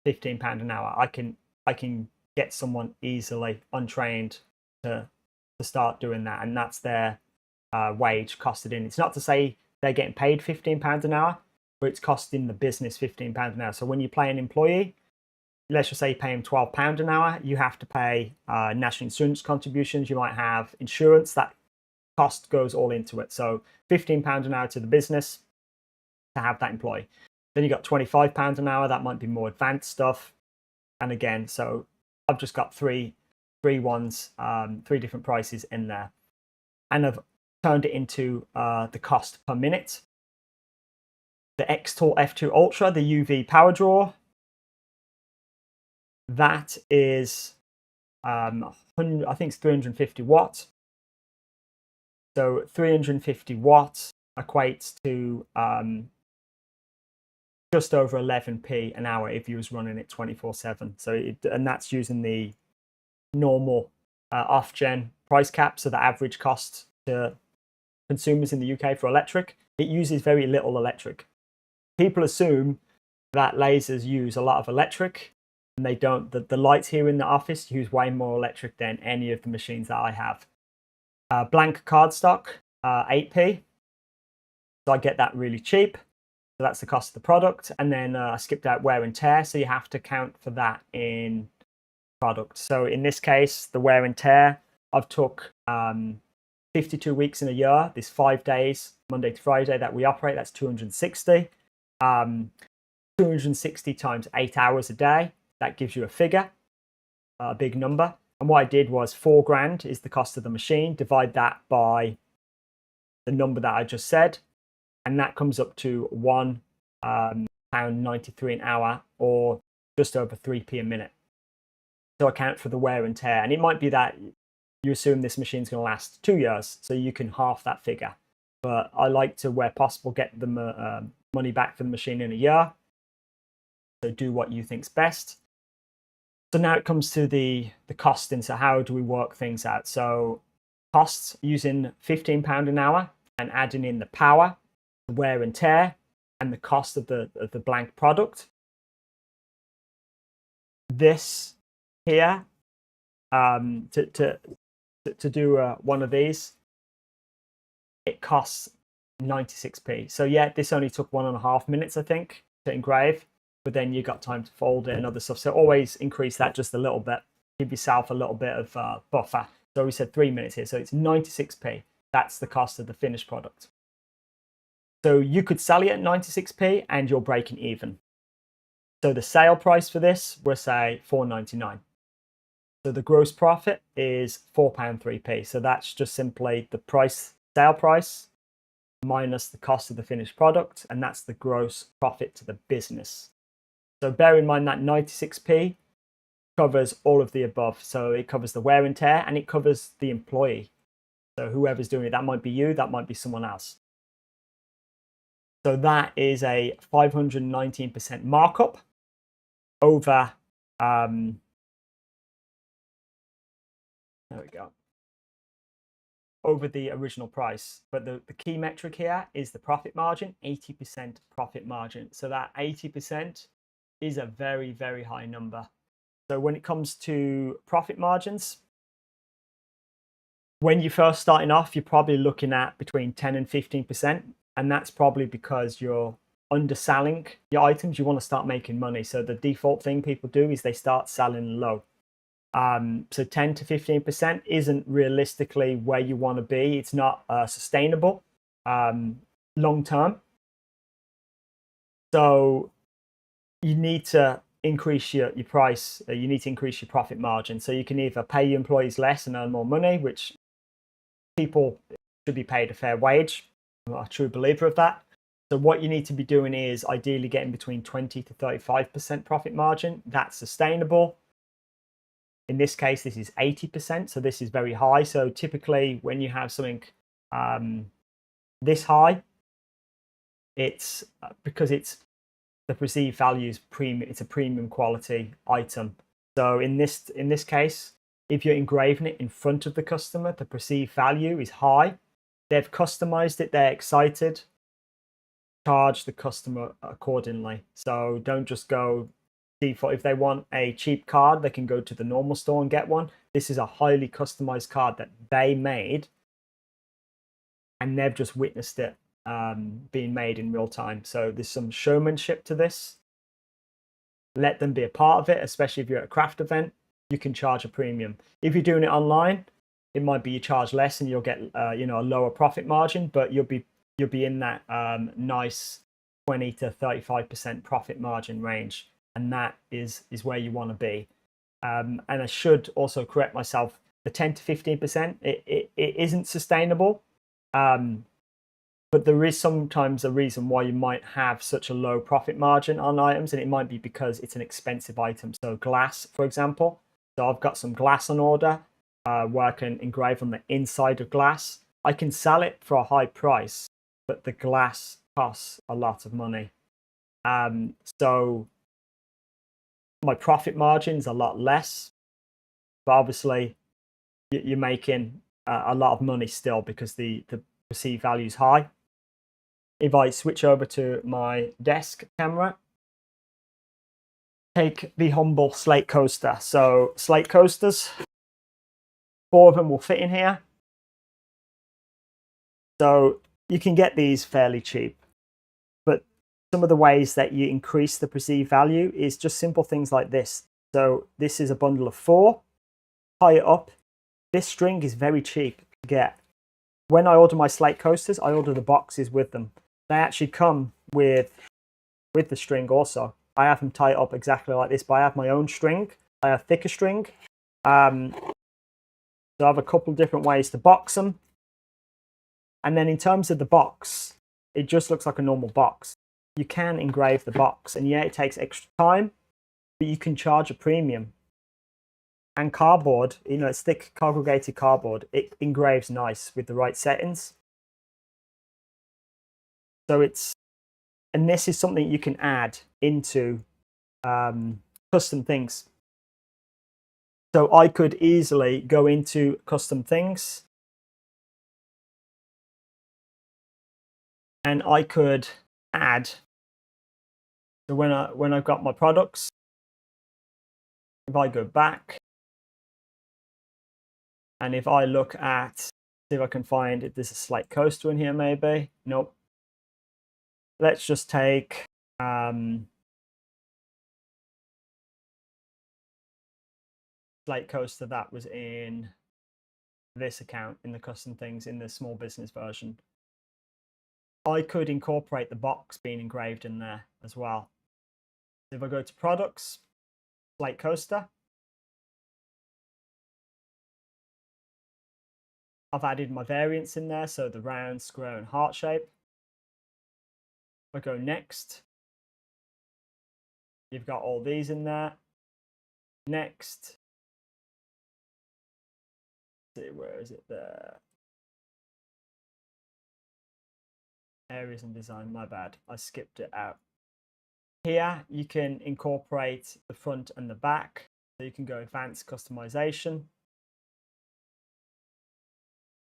£15 an hour. I can get someone easily untrained to start doing that. And that's their wage costed in. It's not to say they're getting paid £15 an hour, but it's costing the business £15 an hour. So when you pay an employee, let's just say you pay them £12 an hour, you have to pay national insurance contributions. You might have insurance. That cost goes all into it. So £15 an hour to the business to have that employee. Then you got £25 an hour. That might be more advanced stuff. And again, so I've just got three three different prices in there. And I've turned it into the cost per minute. The X-Tool F2 Ultra, the UV power drawer, that is, I think it's 350 watts. So 350 watts equates to just over 11p an hour if you was running it 24/7. So and that's using the normal off-gen price cap. So the average cost to consumers in the UK for electric, it uses very little electric. People assume that lasers use a lot of electric, and they don't. The lights here in the office use way more electric than any of the machines that I have. Blank cardstock, 8p. So I get that really cheap. So that's the cost of the product. And then I skipped out wear and tear. So you have to count for that in product. So in this case, the wear and tear, I've took 52 weeks in a year. There's 5 days, Monday to Friday, that we operate. That's 260. 260 times 8 hours a day. That gives you a figure, a big number. And what I did was £4,000 is the cost of the machine. Divide that by the number that I just said, and that comes up to £1.93 an hour, or just over 3p a minute. So account for the wear and tear. And it might be that you assume this machine's going to last 2 years, so you can half that figure. But I like to, where possible, get the money back for the machine in a year. So do what you think's best. So now it comes to the costing. So how do we work things out? So costs using £15 an hour and adding in the power, the wear and tear, and the cost of the blank product. This here, to do one of these, it costs 96p. So yeah, this only took 1.5 minutes, I think, to engrave. But then you got time to fold it and other stuff. So always increase that just a little bit. Give yourself a little bit of buffer. So we said 3 minutes here. So it's 96p. That's the cost of the finished product. So you could sell it at 96p and you're breaking even. So the sale price for this, we'll say £4.99. So the gross profit is £4.03p. So that's just simply the price, sale price, minus the cost of the finished product. And that's the gross profit to the business. So bear in mind that 96p covers all of the above. So it covers the wear and tear, and it covers the employee. So whoever's doing it, that might be you, that might be someone else. So that is a 519% markup over, there we go, over the original price. But the key metric here is the profit margin, 80% profit margin. So that 80% is a very, very high number. So when it comes to profit margins, when you're first starting off, you're probably looking at between 10 and 15%. And that's probably because you're underselling your items. You want to start making money. So the default thing people do is they start selling low. So 10 to 15% isn't realistically where you want to be. It's not sustainable long term. So you need to increase your price. You need to increase your profit margin. So you can either pay your employees less and earn more money, which people should be paid a fair wage. I'm a true believer of that. So what you need to be doing is ideally getting between 20 to 35% profit margin. That's sustainable. In this case, this is 80%. So this is very high. So typically when you have something this high, it's because it's the perceived value is premium. It's a premium quality item. So in this case, if you're engraving it in front of the customer, the perceived value is high. They've customized it. They're excited. Charge the customer accordingly. So don't just go default. If they want a cheap card, they can go to the normal store and get one. This is a highly customized card that they made, and they've just witnessed it being made in real time. So there's some showmanship to this. Let them be a part of it, especially if you're at a craft event. You can charge a premium. If you're doing it online, it might be you charge less and you'll get a lower profit margin, but you'll be in that nice 20 to 35% profit margin range, and that is where you want to be. And I should also correct myself. The 10 to 15%, it isn't sustainable. But there is sometimes a reason why you might have such a low profit margin on items, and it might be because it's an expensive item. So glass, for example. So I've got some glass on order where I can engrave on the inside of glass. I can sell it for a high price, but the glass costs a lot of money. So my profit margin is a lot less, but obviously you're making a lot of money still because the perceived value is high. If I switch over to my desk camera, take the humble slate coaster. So slate coasters, 4 of them will fit in here. So you can get these fairly cheap. But some of the ways that you increase the perceived value is just simple things like this. So this is a bundle of 4. Tie it up. This string is very cheap to get. When I order my slate coasters, I order the boxes with them. They actually come with the string also. I have them tied up exactly like this, but I have my own string. I have thicker string. So I have a couple of different ways to box them. And then in terms of the box, it just looks like a normal box. You can engrave the box, and yeah, it takes extra time, but you can charge a premium. And cardboard, it's thick corrugated cardboard. It engraves nice with the right settings. So and this is something you can add into Customthings. So I could easily go into Customthings and I could add. So when I've got my products, if I go back and if I look at, see if I can find if there's a slate coaster in here, maybe. Nope. Let's just take slate coaster that was in this account in the Customthings in the small business version. I could incorporate the box being engraved in there as well. So if I go to products, slate coaster, I've added my variants in there, so the round, square, and heart shape. If I go next, you've got all these in there. Next, let's see, where is it there? Areas and design, my bad, I skipped it out. Here you can incorporate the front and the back, so you can go advanced customization.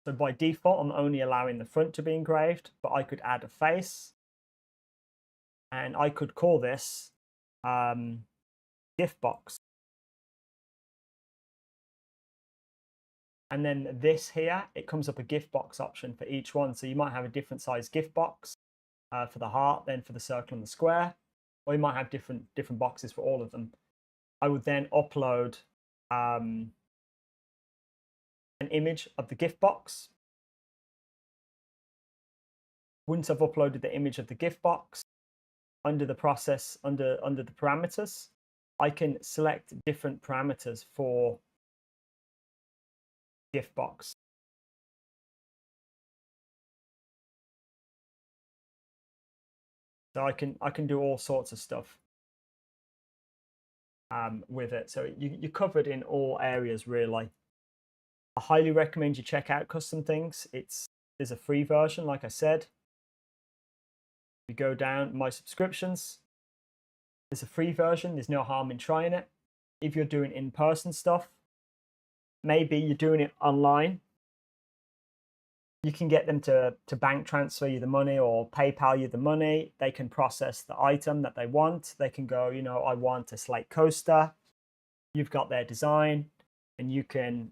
So by default, I'm only allowing the front to be engraved, but I could add a face, and I could call this gift box. And then this here, it comes up a gift box option for each one. So you might have a different size gift box for the heart, then for the circle and the square, or you might have different boxes for all of them. I would then upload an image of the gift box. Once I've uploaded the image of the gift box, under the process, under the parameters, I can select different parameters for gift box. So I can do all sorts of stuff with it. So you're covered in all areas, really. I highly recommend you check out Customthings. There's a free version, like I said. You go down my subscriptions. There's a free version. There's no harm in trying it. If you're doing in-person stuff, maybe you're doing it online, you can get them to bank transfer you the money or PayPal you the money. They can process the item that they want. They can go, I want a slate coaster. You've got their design, and you can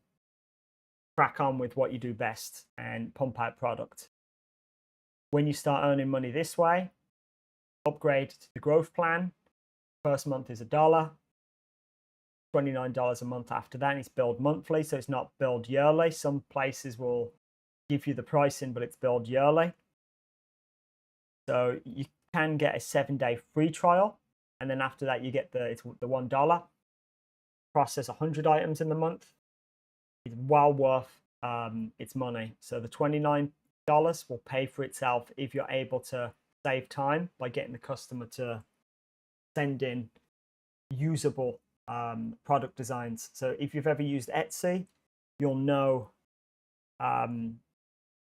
crack on with what you do best and pump out product. When you start earning money this way, upgrade to the growth plan. First month is $1, $29 a month after that. It's billed monthly, so it's not billed yearly. Some places will give you the pricing, but it's billed yearly. So you can get a 7-day free trial, and then after that you get the $1. process 100 items in the month, it's well worth its money. So the $29 will pay for itself if you're able to save time by getting the customer to send in usable product designs. So if you've ever used Etsy, you'll know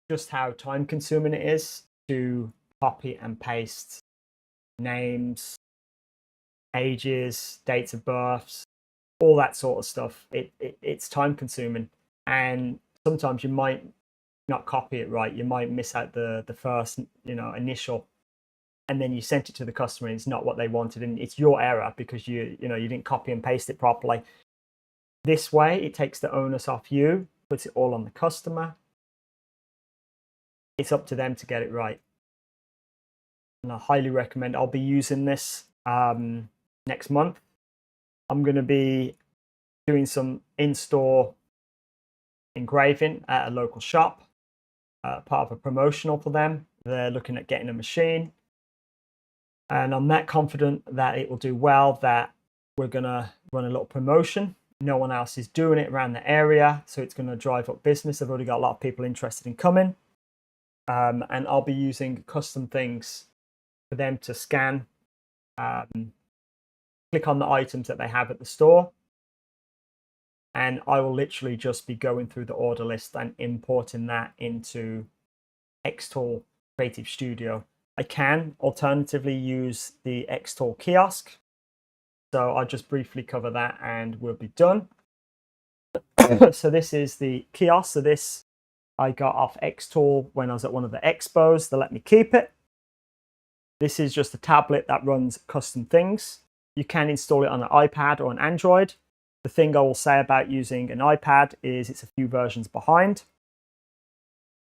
just how time consuming it is to copy and paste names, ages, dates of births, all that sort of stuff. It's time consuming, and sometimes you might not copy it right. You might miss out the first initial, and then you sent it to the customer and it's not what they wanted, and it's your error because you didn't copy and paste it properly. This way it takes the onus off you, puts it all on the customer. It's up to them to get it right, and I highly recommend. I'll be using this next month. I'm going to be doing some in-store engraving at a local shop, part of a promotional for them. They're looking at getting a machine, and I'm that confident that it will do well that we're going to run a little promotion. No one else is doing it around the area, so it's going to drive up business. I've already got a lot of people interested in coming, and I'll be using Customthings for them to scan, click on the items that they have at the store, and I will literally just be going through the order list and importing that into Xtool Creative Studio. I can alternatively use the Xtool kiosk, so I'll just briefly cover that and we'll be done. So this is the kiosk. So this I got off Xtool when I was at one of the expos. They let me keep it. This is just a tablet that runs Customthings. You can install it on an iPad or an Android. The thing I will say about using an iPad is it's a few versions behind.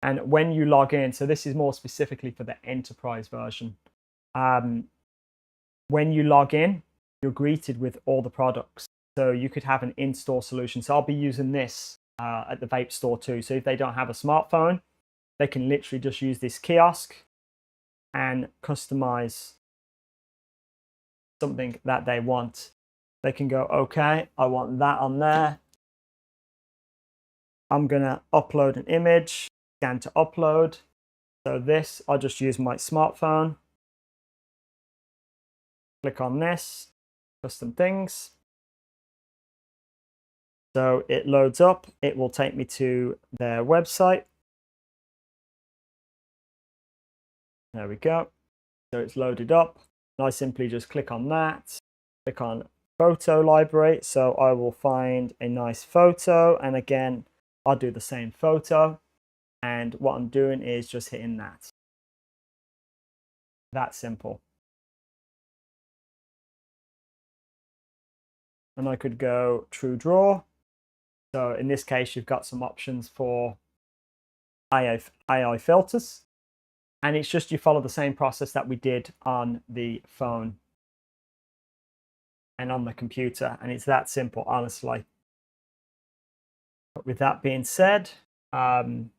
And when you log in, so this is more specifically for the enterprise version. When you log in, you're greeted with all the products. So you could have an in-store solution. So I'll be using this at the vape store too. So if they don't have a smartphone, they can literally just use this kiosk and customize something that they want. They can go, okay, I want that on there. I'm gonna upload an image, scan to upload. So this, I'll just use my smartphone. Click on this, Customthings. So it loads up. It will take me to their website. There we go. So it's loaded up. And I simply just click on that, click on photo library. So I will find a nice photo. And again, I'll do the same photo. And what I'm doing is just hitting that. That simple. And I could go True Draw. So in this case, you've got some options for AI filters. And it's just you follow the same process that we did on the phone and on the computer. And it's that simple, honestly. But with that being said, I'm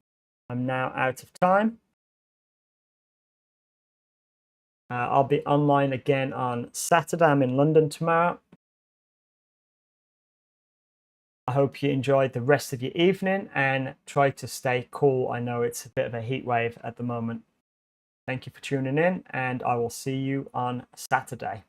now out of time. I'll be online again on Saturday. I'm in London tomorrow. I hope you enjoyed the rest of your evening and try to stay cool. I know it's a bit of a heat wave at the moment. Thank you for tuning in, and I will see you on Saturday.